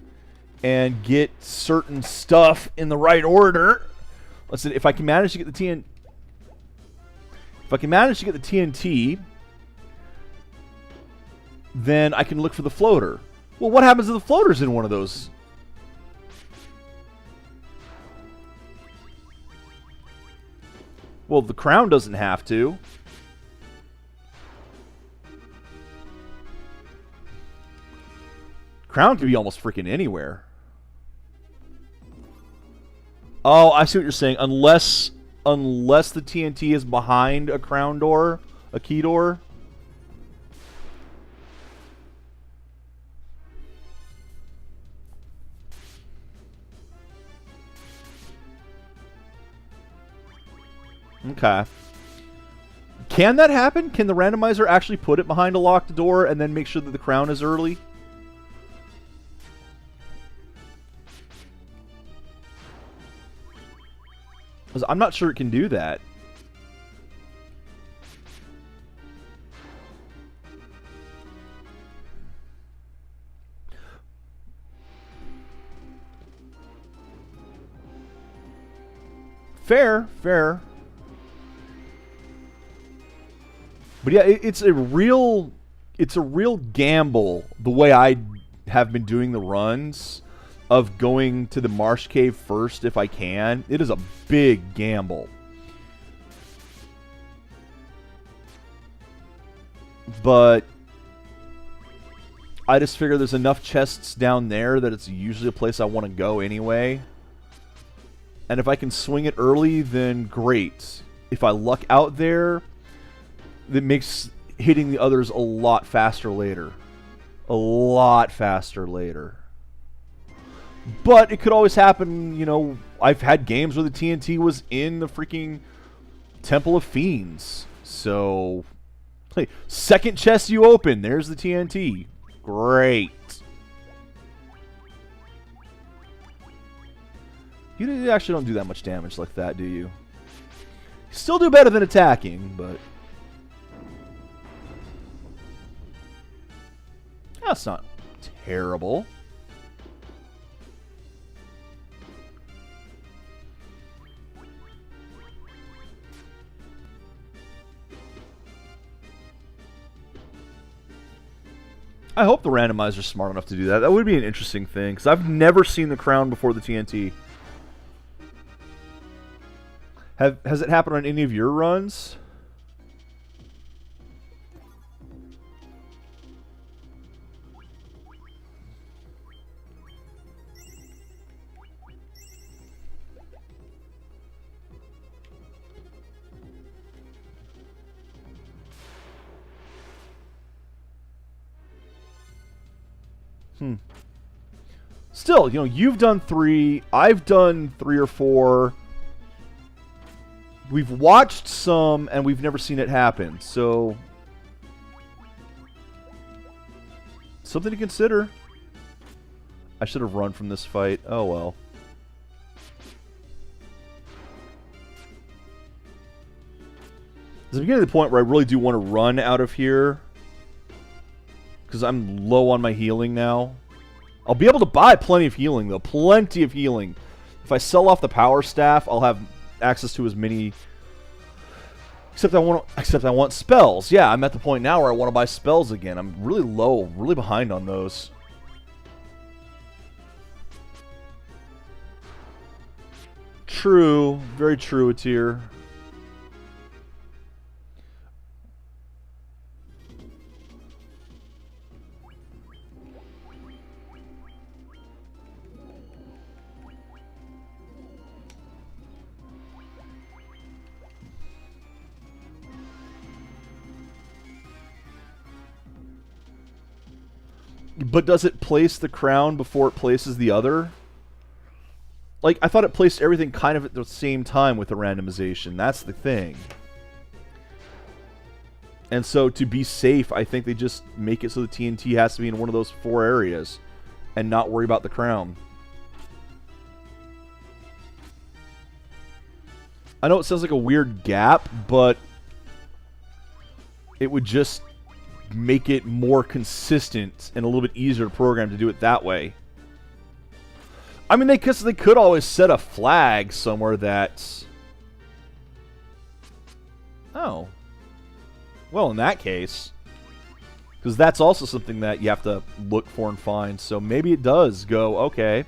and get certain stuff in the right order, let's say if I can manage to get the TNT, then I can look for the floater. Well, what happens if the floater's in one of those? Well, the crown doesn't have to. Crown could be almost freaking anywhere. Oh, I see what you're saying. Unless the TNT is behind a crown door, a key door. Okay. Can that happen? Can the randomizer actually put it behind a locked door and then make sure that the crown is early? Because I'm not sure it can do that. Fair, fair. But yeah, it's a real gamble the way I have been doing the runs of going to the Marsh Cave first if I can. It is a big gamble. But I just figure there's enough chests down there that it's usually a place I want to go anyway. And if I can swing it early, then great. If I luck out there, that makes hitting the others a lot faster later. A lot faster later. But it could always happen, you know, I've had games where the TNT was in the freaking Temple of Fiends. So, Hey, second chest you open. There's the TNT. Great. You actually don't do that much damage like that, do you? Still do better than attacking, but... That's not terrible. I hope the randomizer's smart enough to do that. That would be an interesting thing, because I've never seen the crown before the TNT. Has it happened on any of your runs? Still, you know, you've done 3, I've done 3 or 4. We've watched some, and we've never seen it happen, so... something to consider. I should have run from this fight. Oh well. It's getting to the point where I really do want to run out of here. Because I'm low on my healing now. I'll be able to buy plenty of healing, though. Plenty of healing. If I sell off the power staff, I'll have access to as many... Except I want spells. Yeah, I'm at the point now where I want to buy spells again. I'm really low, really behind on those. True. Very true, Atir. But does it place the crown before it places the other? Like, I thought it placed everything kind of at the same time with the randomization. That's the thing. And so, to be safe, I think they just make it so the TNT has to be in one of those 4 areas. And not worry about the crown. I know it sounds like a weird gap, but... it would just... make it more consistent and a little bit easier to program to do it that way. I mean, they could always set a flag somewhere that's... oh. Well, in that case. Because that's also something that you have to look for and find. So maybe it does go, okay.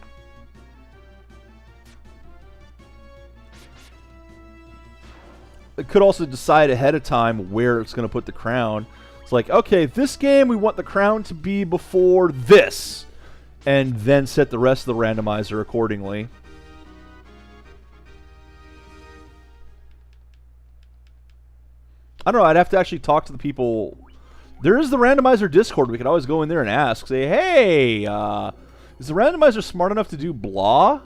It could also decide ahead of time where it's going to put the crown. It's like, okay, this game we want the crown to be before this. And then set the rest of the randomizer accordingly. I don't know, I'd have to actually talk to the people. There is the randomizer Discord. We could always go in there and ask. Say, hey, is the randomizer smart enough to do blah?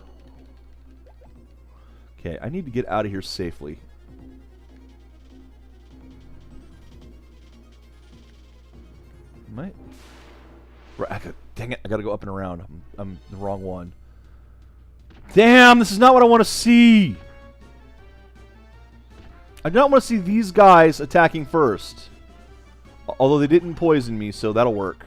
Okay, I need to get out of here safely. Might. Right, dang it, I gotta go up and around. I'm the wrong one. Damn, this is not what I want to see! I do not want to see these guys attacking first. Although they didn't poison me, so that'll work.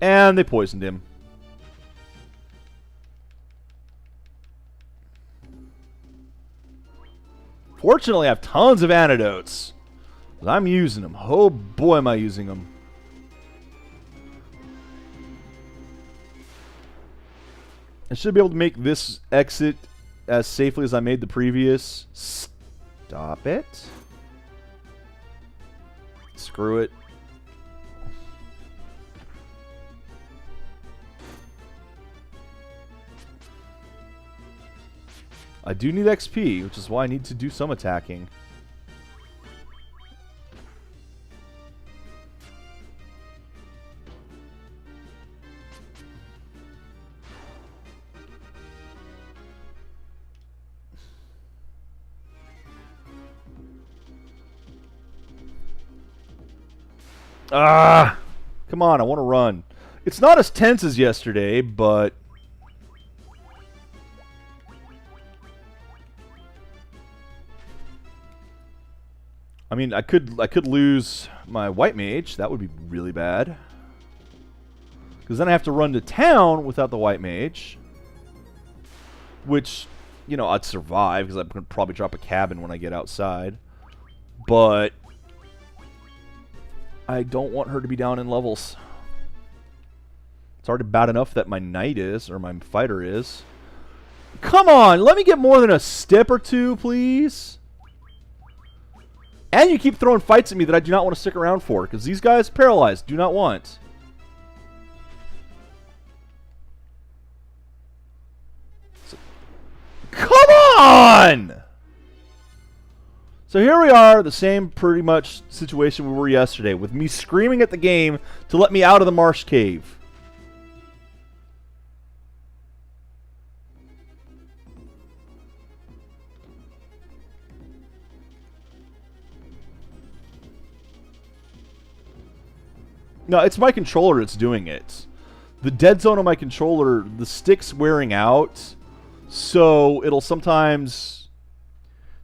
And they poisoned him. Fortunately, I have tons of antidotes. I'm using them. Oh boy, am I using them. I should be able to make this exit as safely as I made the previous. Stop it. Screw it. I do need XP, which is why I need to do some attacking. Ah! Come on, I want to run. It's not as tense as yesterday, but... I mean, I could lose my white mage. That would be really bad. Because then I have to run to town without the white mage. Which, you know, I'd survive because I'm going to probably drop a cabin when I get outside. But I don't want her to be down in levels. It's already bad enough that my knight is, or my fighter is. Come on, let me get more than a step or two, please. And you keep throwing fights at me that I do not want to stick around for, because these guys, paralyzed, do not want. So, come on! So here we are, the same pretty much situation we were yesterday, with me screaming at the game to let me out of the marsh cave. No, it's my controller that's doing it. The dead zone on my controller, the stick's wearing out, so it'll sometimes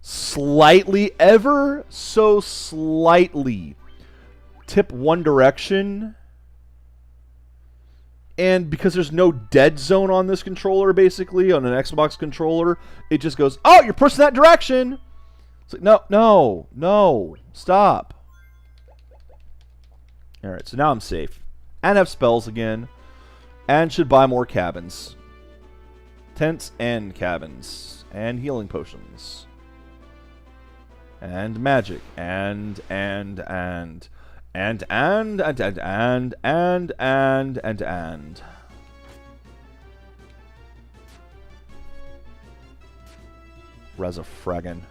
slightly, ever so slightly, tip one direction. And because there's no dead zone on this controller, basically, on an Xbox controller, it just goes, oh, you're pushing that direction! It's like, no, no, no, stop. Alright, so now I'm safe. And have spells again. And should buy more cabins. Tents and cabins. And healing potions. And magic. And. Rezafragan.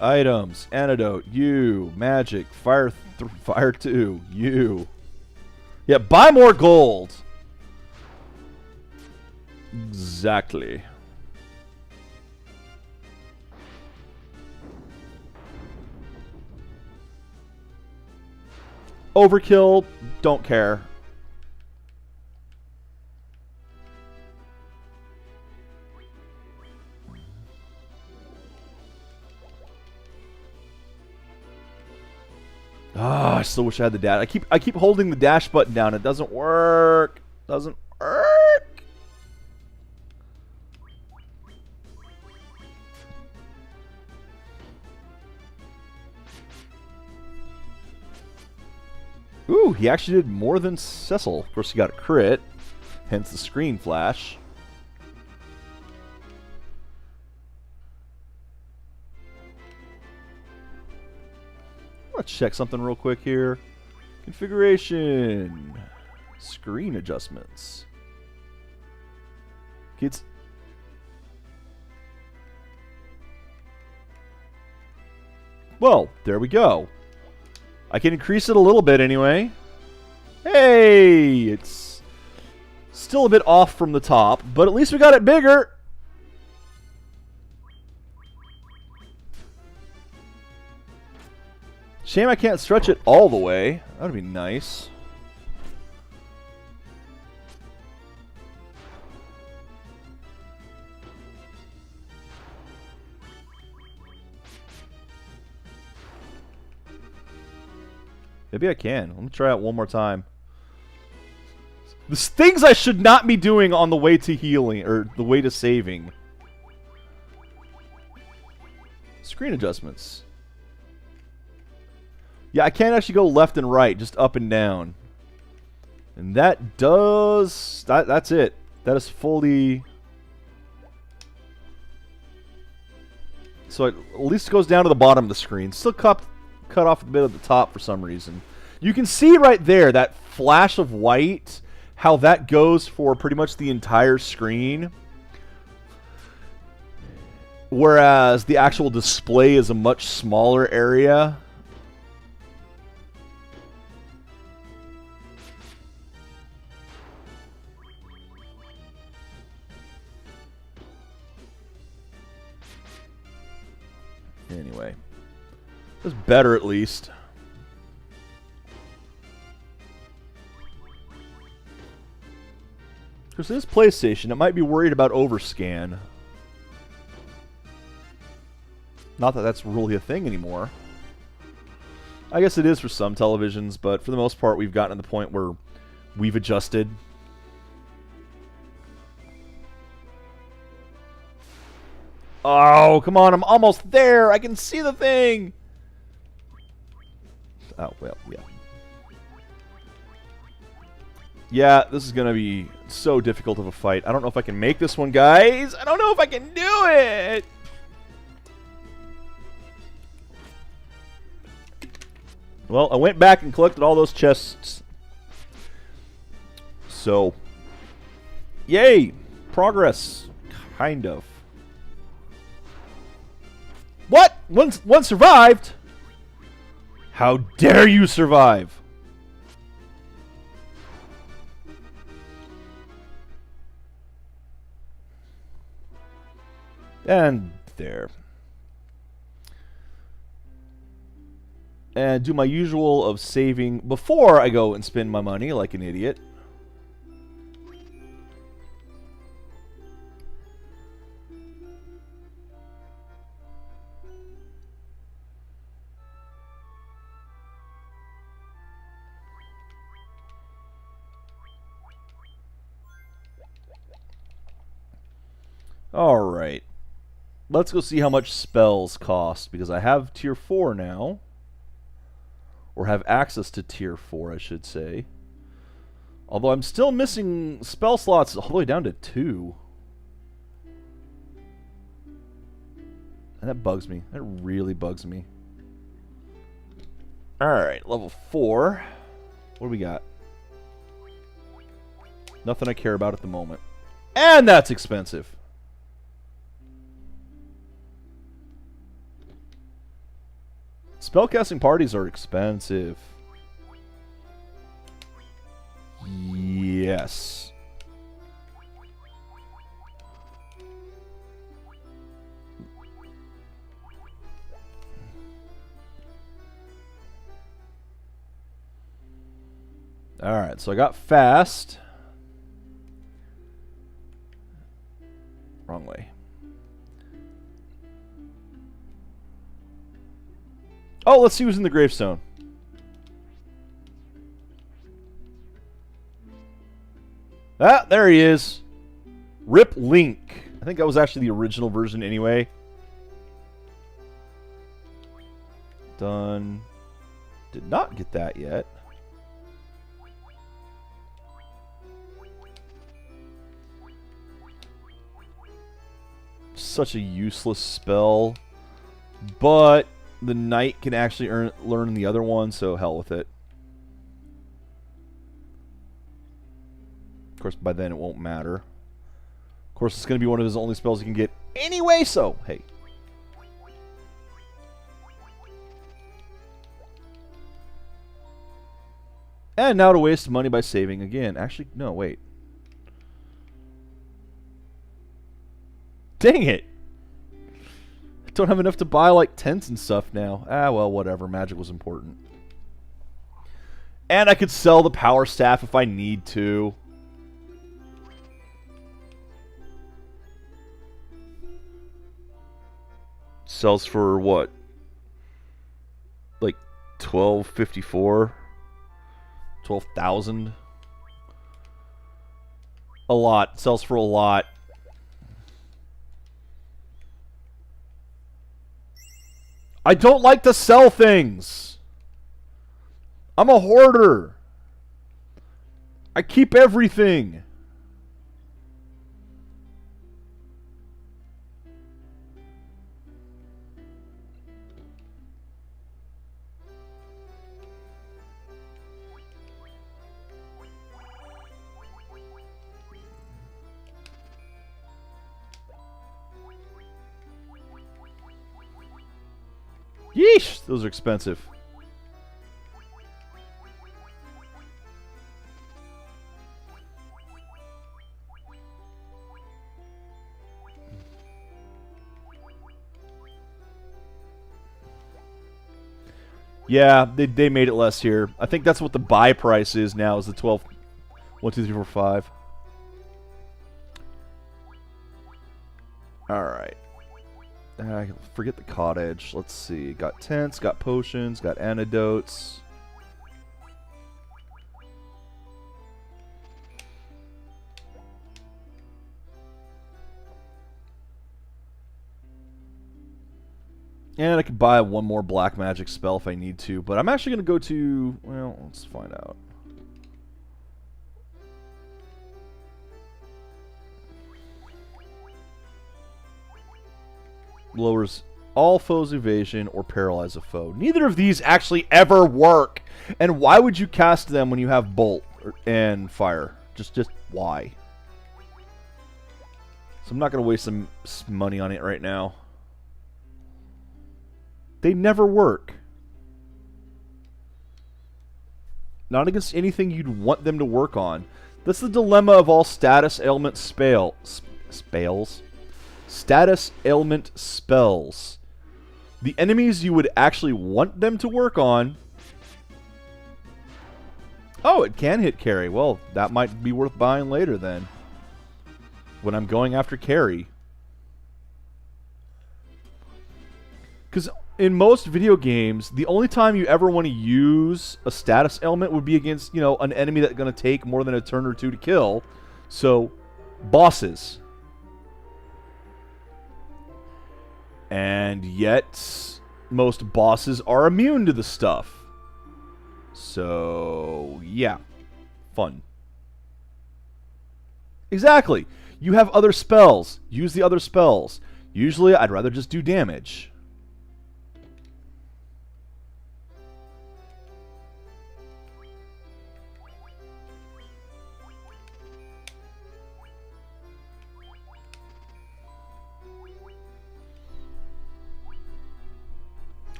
Items, antidote, you, magic, fire 2, you. Yeah, buy more gold. Exactly. Overkill, don't care. Ah, I still wish I had the dash. I keep holding the dash button down. It doesn't work. Doesn't work. Ooh, he actually did more than Cecil. Of course, he got a crit. Hence the screen flash. Let's check something real quick here. Configuration. Screen adjustments. Kids. Well, there we go. I can increase it a little bit anyway. Hey! It's still a bit off from the top, but at least we got it bigger. Shame I can't stretch it all the way. That would be nice. Maybe I can. Let me try it one more time. There's things I should not be doing on the way to healing, or the way to saving. Screen adjustments. Yeah, I can't actually go left and right, just up and down. And that does... That's it. That is fully... So it at least goes down to the bottom of the screen. Still cut off a bit at the top for some reason. You can see right there, that flash of white, how that goes for pretty much the entire screen. Whereas the actual display is a much smaller area. Anyway. It's better at least. Because this PlayStation, it might be worried about overscan. Not that that's really a thing anymore. I guess it is for some televisions, but for the most part, we've gotten to the point where we've adjusted. Oh, come on, I'm almost there! I can see the thing! Oh, well, yeah. Yeah, this is going to be so difficult of a fight. I don't know if I can make this one, guys! I don't know if I can do it! Well, I went back and collected all those chests. So, yay! Progress. Kind of. What? One survived? How dare you survive? And there. And do my usual of saving before I go and spend my money like an idiot. Alright. Let's go see how much spells cost, because I have tier 4 now. Or have access to tier 4, I should say. Although I'm still missing spell slots all the way down to 2. And that bugs me. That really bugs me. Alright, level 4. What do we got? Nothing I care about at the moment. And that's expensive. Spellcasting parties are expensive. Yes. Alright, so I got fast. Wrong way. Oh, let's see who's in the gravestone. Ah, there he is. Rip Link. I think that was actually the original version anyway. Done. Did not get that yet. Such a useless spell. But the knight can actually learn the other one, so hell with it. Of course, by then it won't matter. Of course, it's going to be one of his only spells he can get anyway, so hey. And now to waste money by saving again. Actually, no, wait. Dang it! I don't have enough to buy, like, tents and stuff now. Ah, well, whatever. Magic was important. And I could sell the power staff if I need to. Sells for what? Like $12.54? 12,000? A lot. Sells for a lot. I don't like to sell things. I'm a hoarder. I keep everything. Yeesh, those are expensive. Yeah, they made it less here. I think that's what the buy price is now, is the 12... 1, 2, 3, 4, 5. Alright. Forget the cottage. Let's see. Got tents, got potions, got antidotes. And I could buy one more black magic spell if I need to, but I'm actually going to go to... Well, let's find out. Lowers all foes' evasion or paralyze a foe. Neither of these actually ever work. And why would you cast them when you have bolt and fire? Just why? So I'm not going to waste some money on it right now. They never work. Not against anything you'd want them to work on. That's the dilemma of all status ailment spells. Status ailment spells. The enemies you would actually want them to work on... Oh, it can hit carry. Well, that might be worth buying later then. When I'm going after carry. Because in most video games, the only time you ever want to use a status ailment would be against, you know, an enemy that's going to take more than a turn or two to kill. So, bosses. And yet, most bosses are immune to the stuff. So, yeah. Fun. Exactly. You have other spells. Use the other spells. Usually, I'd rather just do damage.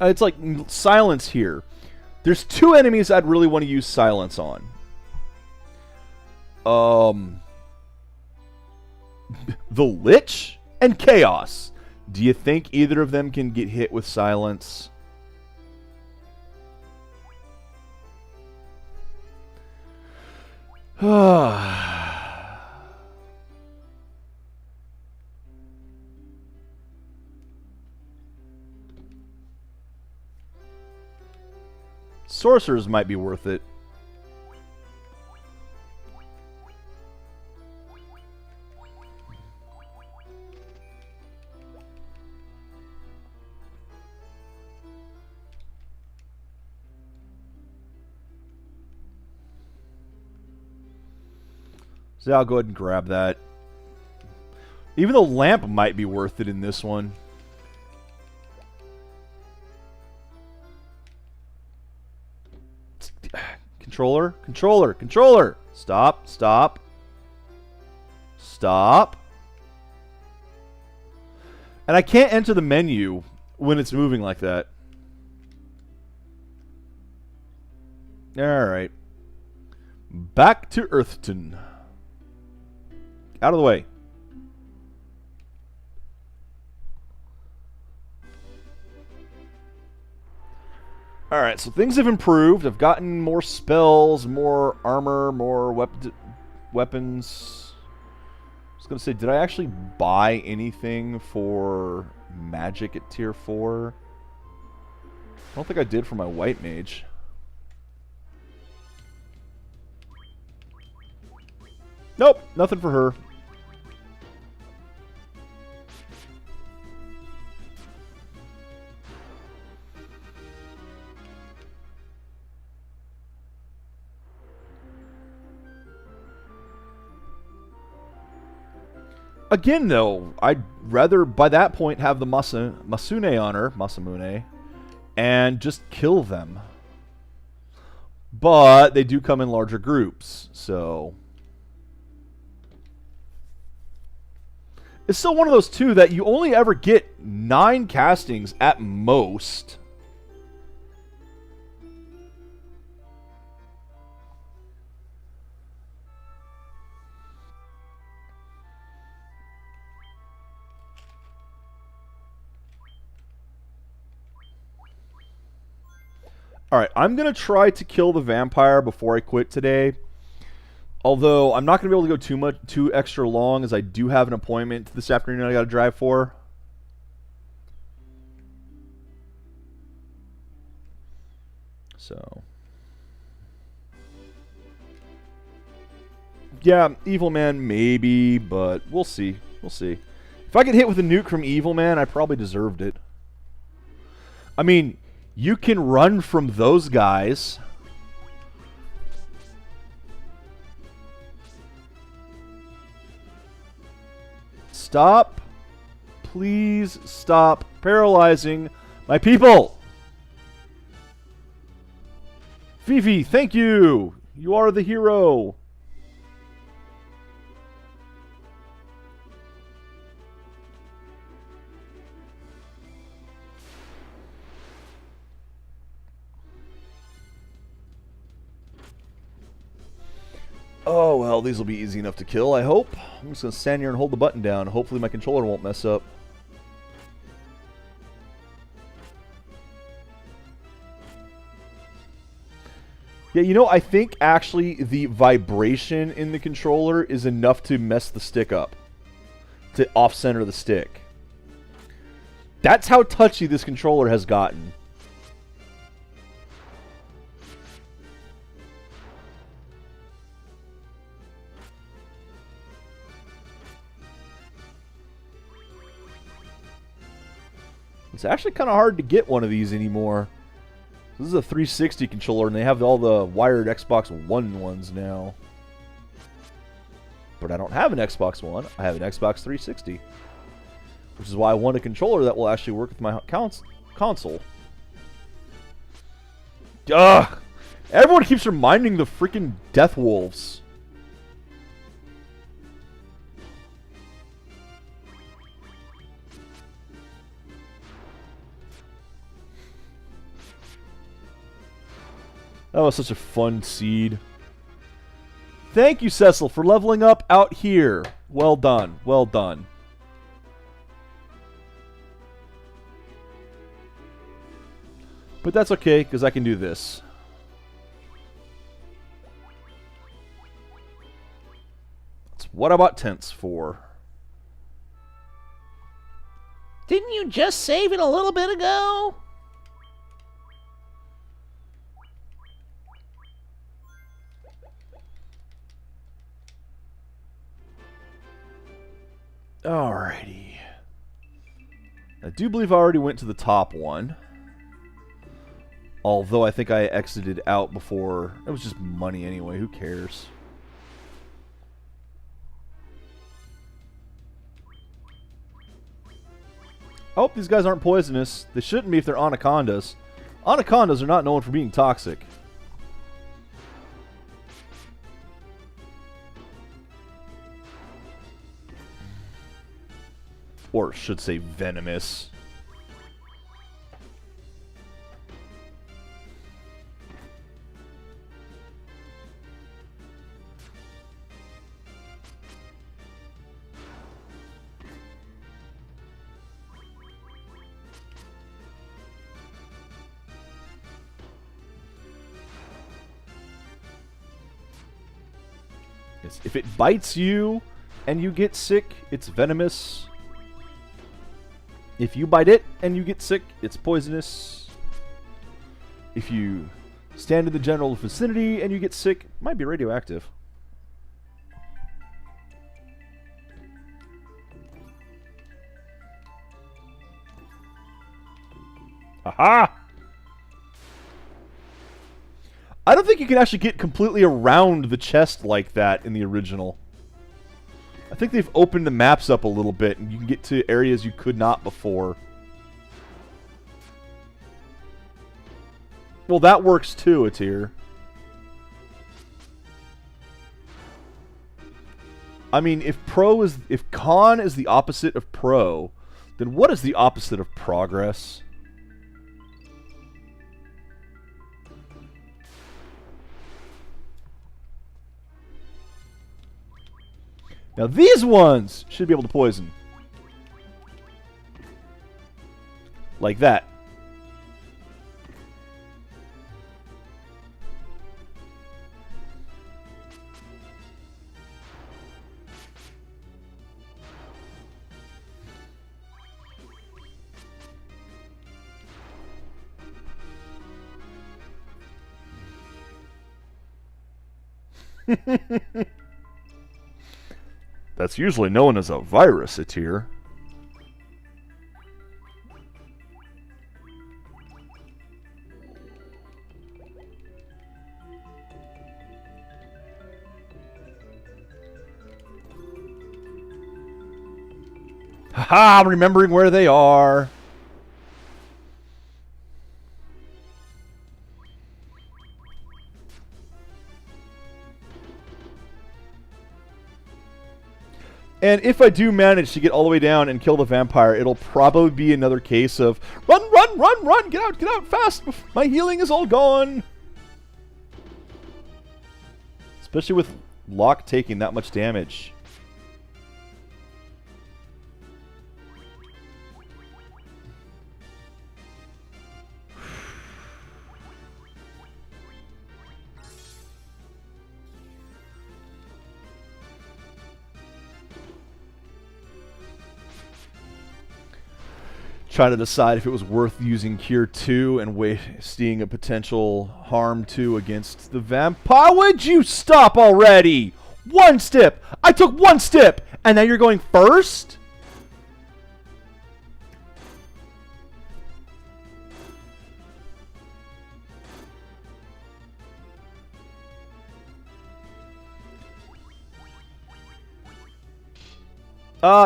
It's like silence here. There's two enemies I'd really want to use silence on. The Lich and Chaos. Do you think either of them can get hit with silence? Sorcerers might be worth it. So I'll go ahead and grab that. Even the lamp might be worth it in this one. Controller, controller, controller. Stop, stop. Stop. And I can't enter the menu when it's moving like that. Alright. Back to Earthton. Out of the way. Alright, so things have improved. I've gotten more spells, more armor, more weapons. I was going to say, did I actually buy anything for magic at tier 4? I don't think I did for my white mage. Nope, nothing for her. Again, though, I'd rather, by that point, have the Masune on her, Masamune, and just kill them. But they do come in larger groups, so... It's still one of those, too, that you only ever get 9 castings at most. Alright, I'm going to try to kill the vampire before I quit today. Although, I'm not going to be able to go too extra long, as I do have an appointment this afternoon I got to drive for. So... yeah, Evil Man, maybe, but we'll see. We'll see. If I get hit with a nuke from Evil Man, I probably deserved it. I mean, you can run from those guys. Stop. Please stop paralyzing my people. Fifi, thank you. You are the hero. Oh, well, these will be easy enough to kill, I hope. I'm just going to stand here and hold the button down. Hopefully my controller won't mess up. Yeah, you know, I think actually the vibration in the controller is enough to mess the stick up. To off-center the stick. That's how touchy this controller has gotten. It's actually kind of hard to get one of these anymore. This is a 360 controller, and they have all the wired Xbox One ones now. But I don't have an Xbox One. I have an Xbox 360. Which is why I want a controller that will actually work with my console. Ugh! Everyone keeps reminding the freaking Death Wolves. That was such a fun seed. Thank you, Cecil, for leveling up out here. Well done. Well done. But that's okay, because I can do this. That's what I bought tents for. Didn't you just save it a little bit ago? Alrighty. I do believe I already went to the top one. Although I think I exited out before. It was just money anyway. Who cares? I hope these guys aren't poisonous. They shouldn't be if they're anacondas. Anacondas are not known for being toxic. Or should say venomous. Yes, if it bites you and you get sick, it's venomous. If you bite it and you get sick, it's poisonous. If you stand in the general vicinity and you get sick, it might be radioactive. Aha! I don't think you can actually get completely around the chest like that in the original. I think they've opened the maps up a little bit, and you can get to areas you could not before. Well, that works too, it's here. I mean, if con is the opposite of pro, then what is the opposite of progress? Now these ones should be able to poison. Like that. That's usually known as a virus, Atir. Haha, I'm remembering where they are. And if I do manage to get all the way down and kill the vampire, it'll probably be another case of run, run, run, run, get out, fast. My healing is all gone. Especially with Locke taking that much damage. Trying to decide if it was worth using Cure 2 and wasting a potential harm 2 against the vampire. Would you stop already? One step! I took one step! And now you're going first?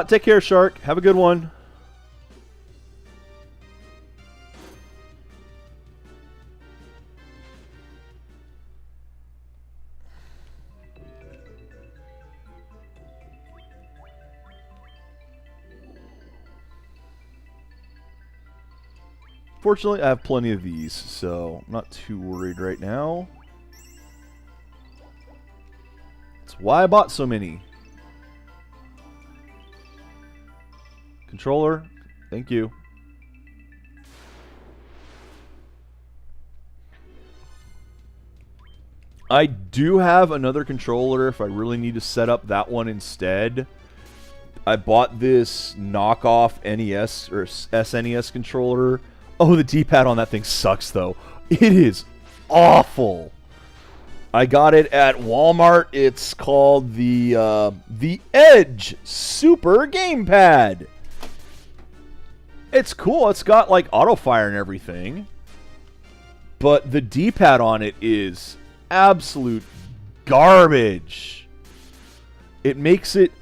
Take care, Shark. Have a good one. Fortunately, I have plenty of these, so I'm not too worried right now. That's why I bought so many. Controller, thank you. I do have another controller if I really need to set up that one instead. I bought this knockoff NES or SNES controller. Oh, the D-pad on that thing sucks, though. It is awful. I got it at Walmart. It's called the Edge Super Gamepad. It's cool. It's got, like, auto-fire and everything. But the D-pad on it is absolute garbage. It makes it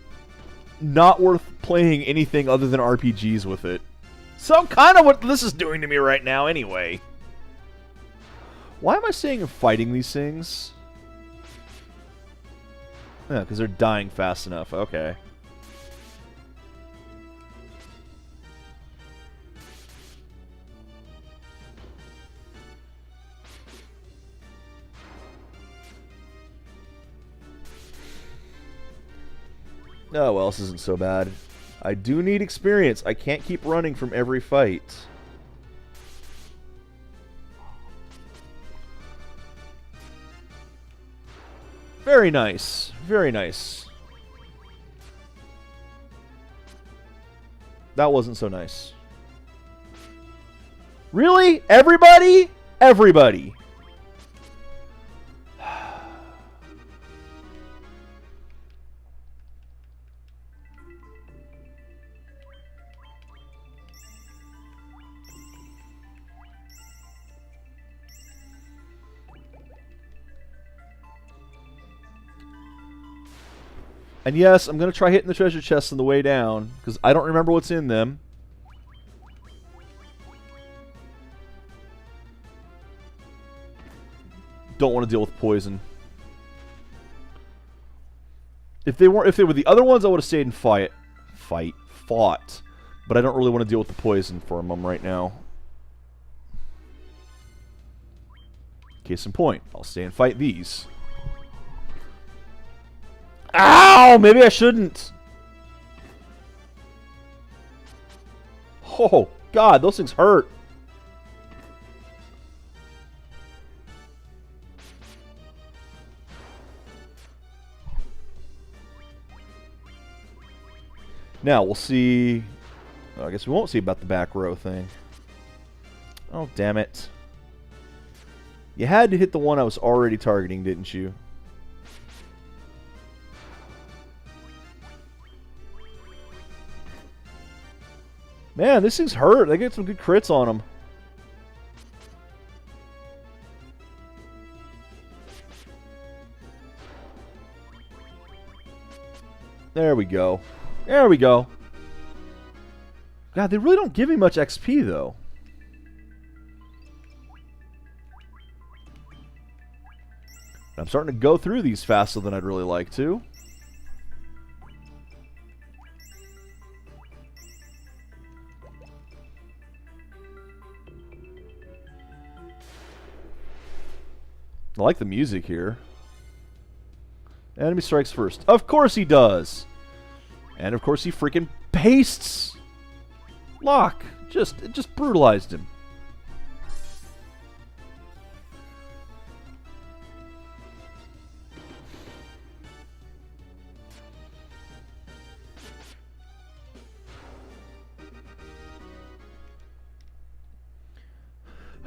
not worth playing anything other than RPGs with it. So kind of what this is doing to me right now anyway. Why am I saying I'm fighting these things? Yeah, because they're dying fast enough. Okay. Oh, well, this isn't so bad. I do need experience. I can't keep running from every fight. Very nice. Very nice. That wasn't so nice. Really? Everybody? Everybody. And yes, I'm going to try hitting the treasure chests on the way down, because I don't remember what's in them. Don't want to deal with poison. If they were the other ones, I would have stayed and fought. But I don't really want to deal with the poison for them right now. Case in point, I'll stay and fight these. Ow! Maybe I shouldn't. Oh, God, those things hurt. Now, we'll see... Oh, I guess we won't see about the back row thing. Oh, damn it. You had to hit the one I was already targeting, didn't you? Man, this thing's hurt. They get some good crits on them. There we go. There we go. God, they really don't give me much XP, though. I'm starting to go through these faster than I'd really like to. I like the music here. Enemy strikes first. Of course he does. And of course he freaking pastes. Locke. It just brutalized him.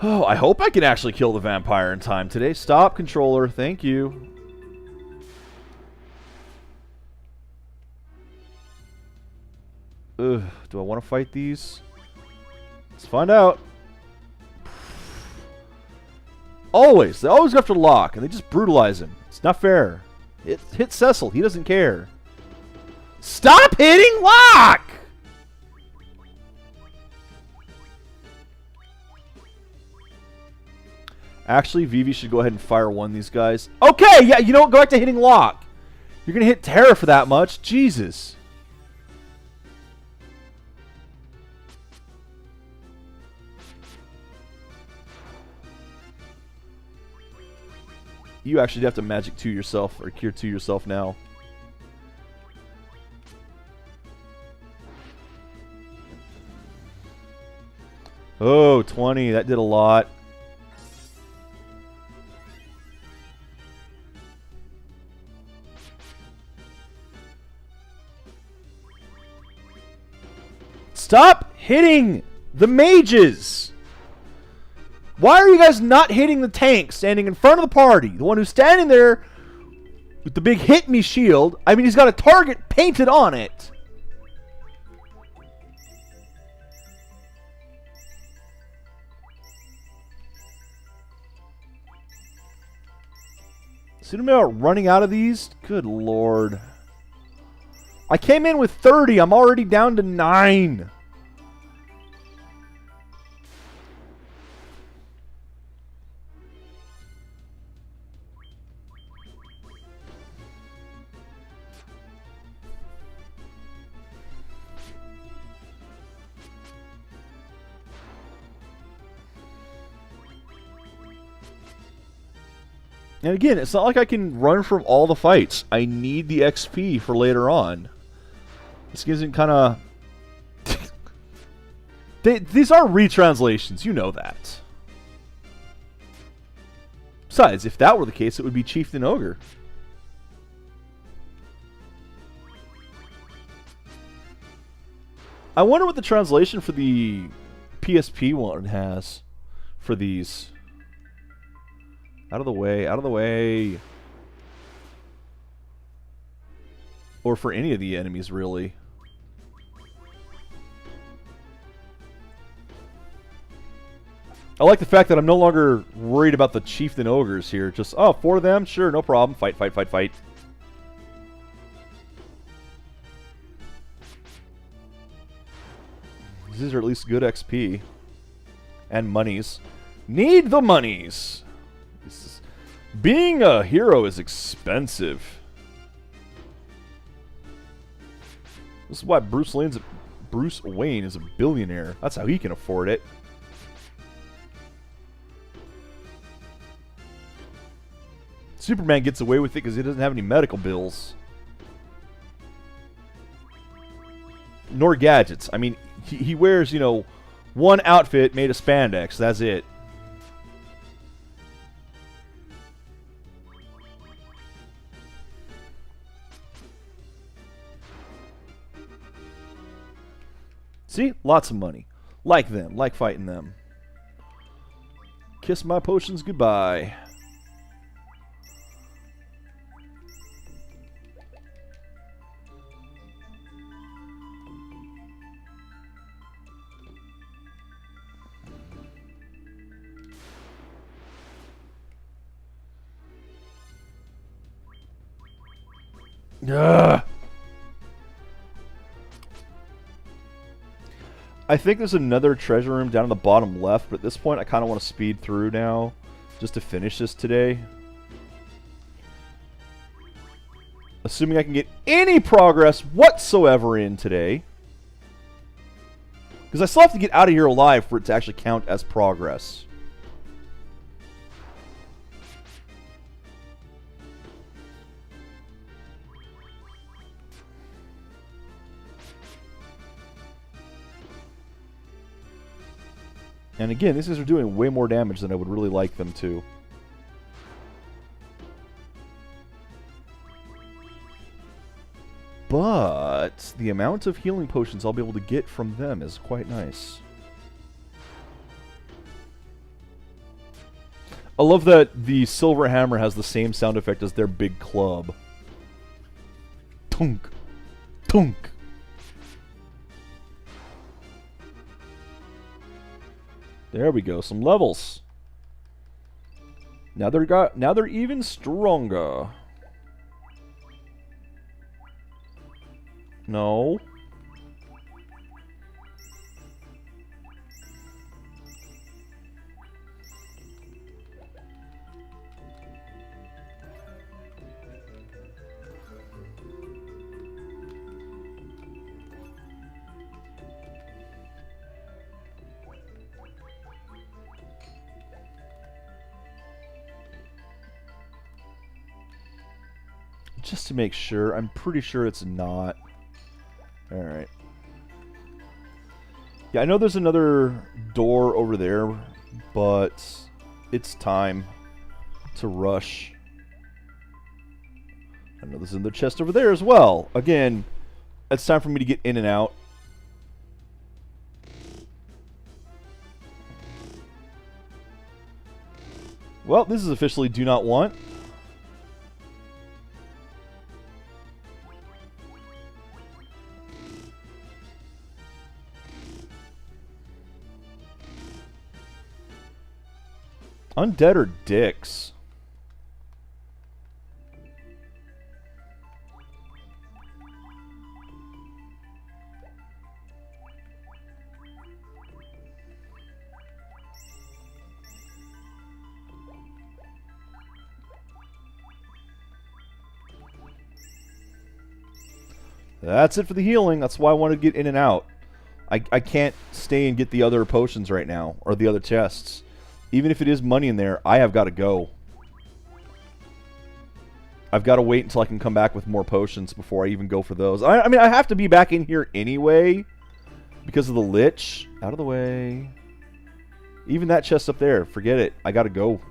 Oh, I hope I can actually kill the vampire in time today. Stop, controller. Thank you. Ugh, do I want to fight these? Let's find out. Always. They always go after Locke, and they just brutalize him. It's not fair. Hit Cecil. He doesn't care. Stop hitting Locke! Actually, Vivi should go ahead and fire one of these guys. Okay, yeah, you don't go back to hitting Locke. You're going to hit Terra for that much? Jesus. You actually have to magic 2 yourself, or cure 2 yourself now. Oh, 20. That did a lot. Stop hitting the mages! Why are you guys not hitting the tank standing in front of the party? The one who's standing there with the big hit me shield. I mean, he's got a target painted on it. Soon about running out of these? Good lord. I came in with 30. I'm already down to 9. And again, it's not like I can run from all the fights. I need the XP for later on. This isn't kind of... These are retranslations, you know that. Besides, if that were the case, it would be Chieftain Ogre. I wonder what the translation for the PSP one has for these. Out of the way, out of the way. Or for any of the enemies, really. I like the fact that I'm no longer worried about the Chieftain Ogres here. Just, oh, 4 of them? Sure, no problem. Fight, fight, fight, fight. These are at least good XP. And monies. Need the monies! Being a hero is expensive. This is why Bruce Wayne is a billionaire. That's how he can afford it. Superman gets away with it because he doesn't have any medical bills. Nor gadgets. I mean, he wears, you know, one outfit made of spandex. That's it. See? Lots of money. Like them. Like fighting them. Kiss my potions goodbye. Ugh. I think there's another treasure room down in the bottom left, but at this point I kind of want to speed through now just to finish this today. Assuming I can get any progress whatsoever in today. Because I still have to get out of here alive for it to actually count as progress. And again, these guys are doing way more damage than I would really like them to. But the amount of healing potions I'll be able to get from them is quite nice. I love that the silver hammer has the same sound effect as their big club. Tunk. Tunk. There we go, some levels. Now they're even stronger. No. Just to make sure, I'm pretty sure it's not. Alright. Yeah, I know there's another door over there, but it's time to rush. I know there's another chest over there as well. Again, it's time for me to get in and out. Well, this is officially do not want. Undead are dicks. That's it for the healing. That's why I wanted to get in and out. I can't stay and get the other potions right now, or the other chests. Even if it is money in there, I have got to go. I've got to wait until I can come back with more potions before I even go for those. I mean, I have to be back in here anyway because of the Lich. Out of the way. Even that chest up there, forget it. I got to go.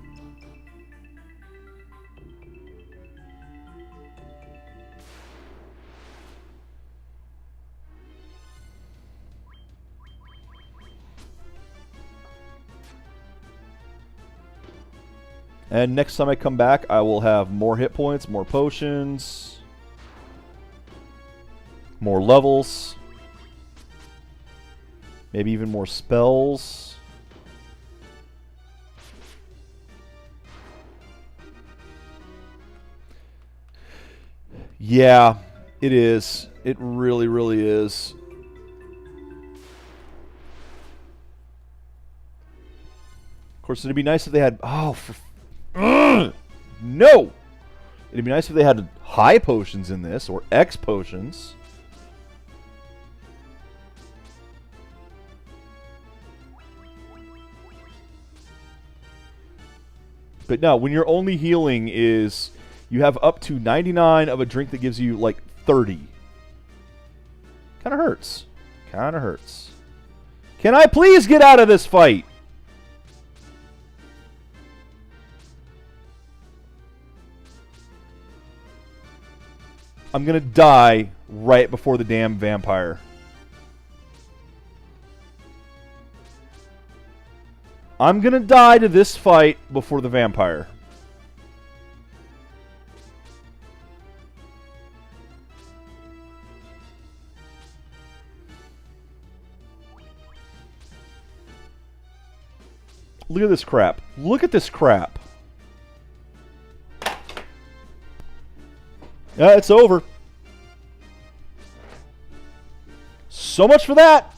And next time I come back, I will have more hit points, more potions, more levels, maybe even more spells. Yeah, it is. It really, really is. Of course, it'd be nice if they had... Oh, for... No! It'd be nice if they had high potions in this, or X potions. But no, when your only healing is... You have up to 99 of a drink that gives you, like, 30. Kinda hurts. Kinda hurts. Can I please get out of this fight? I'm gonna die right before the damn vampire. I'm gonna die to this fight before the vampire. Look at this crap. Look at this crap. It's over. So much for that.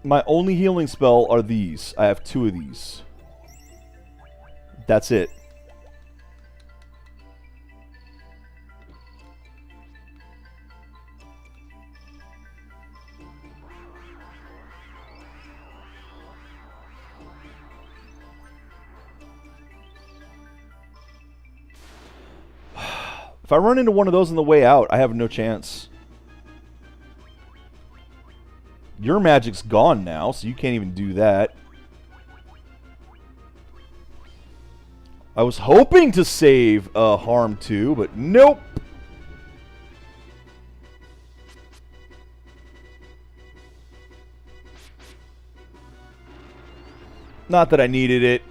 My only healing spell are these. I have 2 of these. That's it. If I run into one of those on the way out, I have no chance. Your magic's gone now, so you can't even do that. I was hoping to save Harm 2, but nope. Not that I needed it.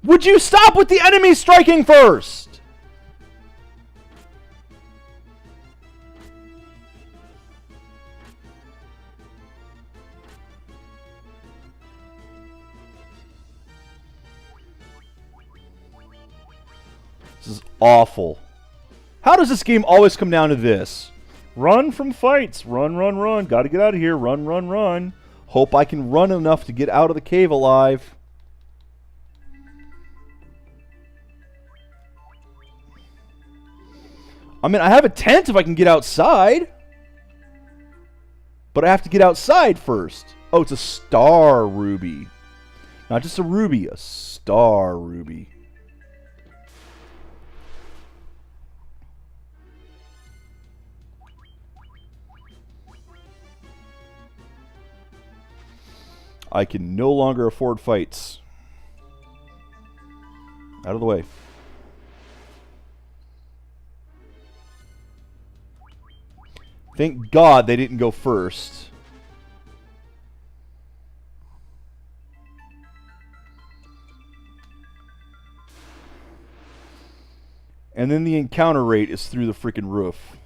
Would you stop with the enemy striking first? This is awful. How does this game always come down to this? Run from fights. Run, run, run. Gotta get out of here. Run, run, run. Hope I can run enough to get out of the cave alive. I mean, I have a tent if I can get outside. But I have to get outside first. Oh, it's a star ruby. Not just a ruby, a star ruby. I can no longer afford fights. Out of the way. Thank God they didn't go first. And then the encounter rate is through the freaking roof.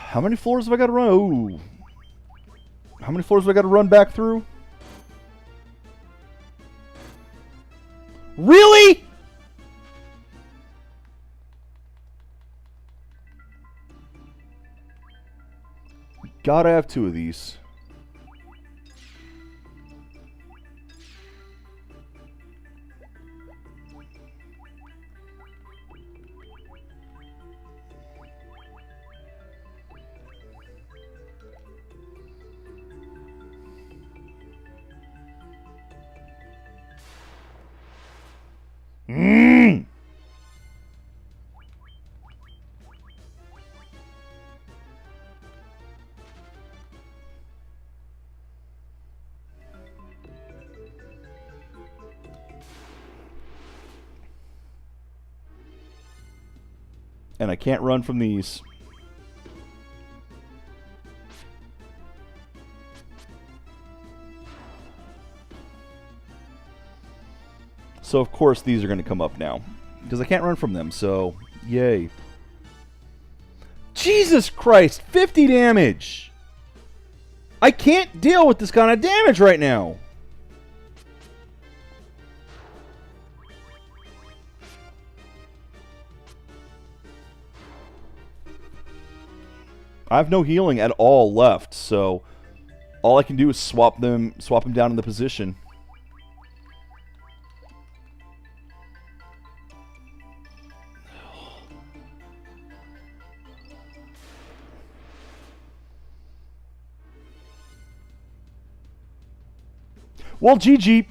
How many floors have I got to run? Oh. How many floors have I got to run back through? Really? Gotta have 2 of these. And I can't run from these. So of course these are going to come up now. Because I can't run from them, so yay. Jesus Christ, 50 damage! I can't deal with this kind of damage right now! I have no healing at all left, so all I can do is swap them down in the position. Well, GG.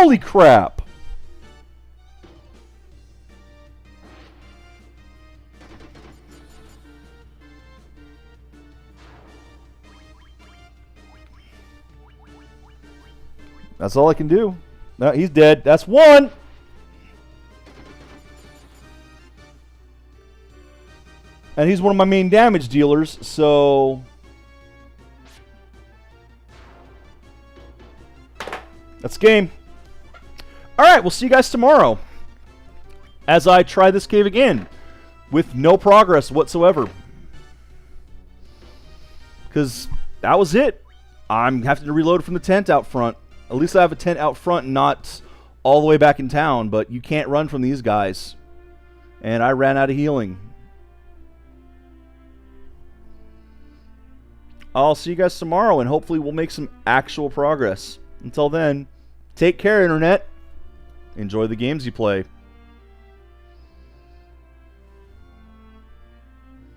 Holy crap! That's all I can do. No, he's dead. That's one! And he's one of my main damage dealers, so... That's game. Alright, we'll see you guys tomorrow. As I try this cave again. With no progress whatsoever. Because that was it. I'm having to reload from the tent out front. At least I have a tent out front and not all the way back in town. But you can't run from these guys. And I ran out of healing. I'll see you guys tomorrow, and hopefully we'll make some actual progress. Until then, take care, Internet. Enjoy the games you play.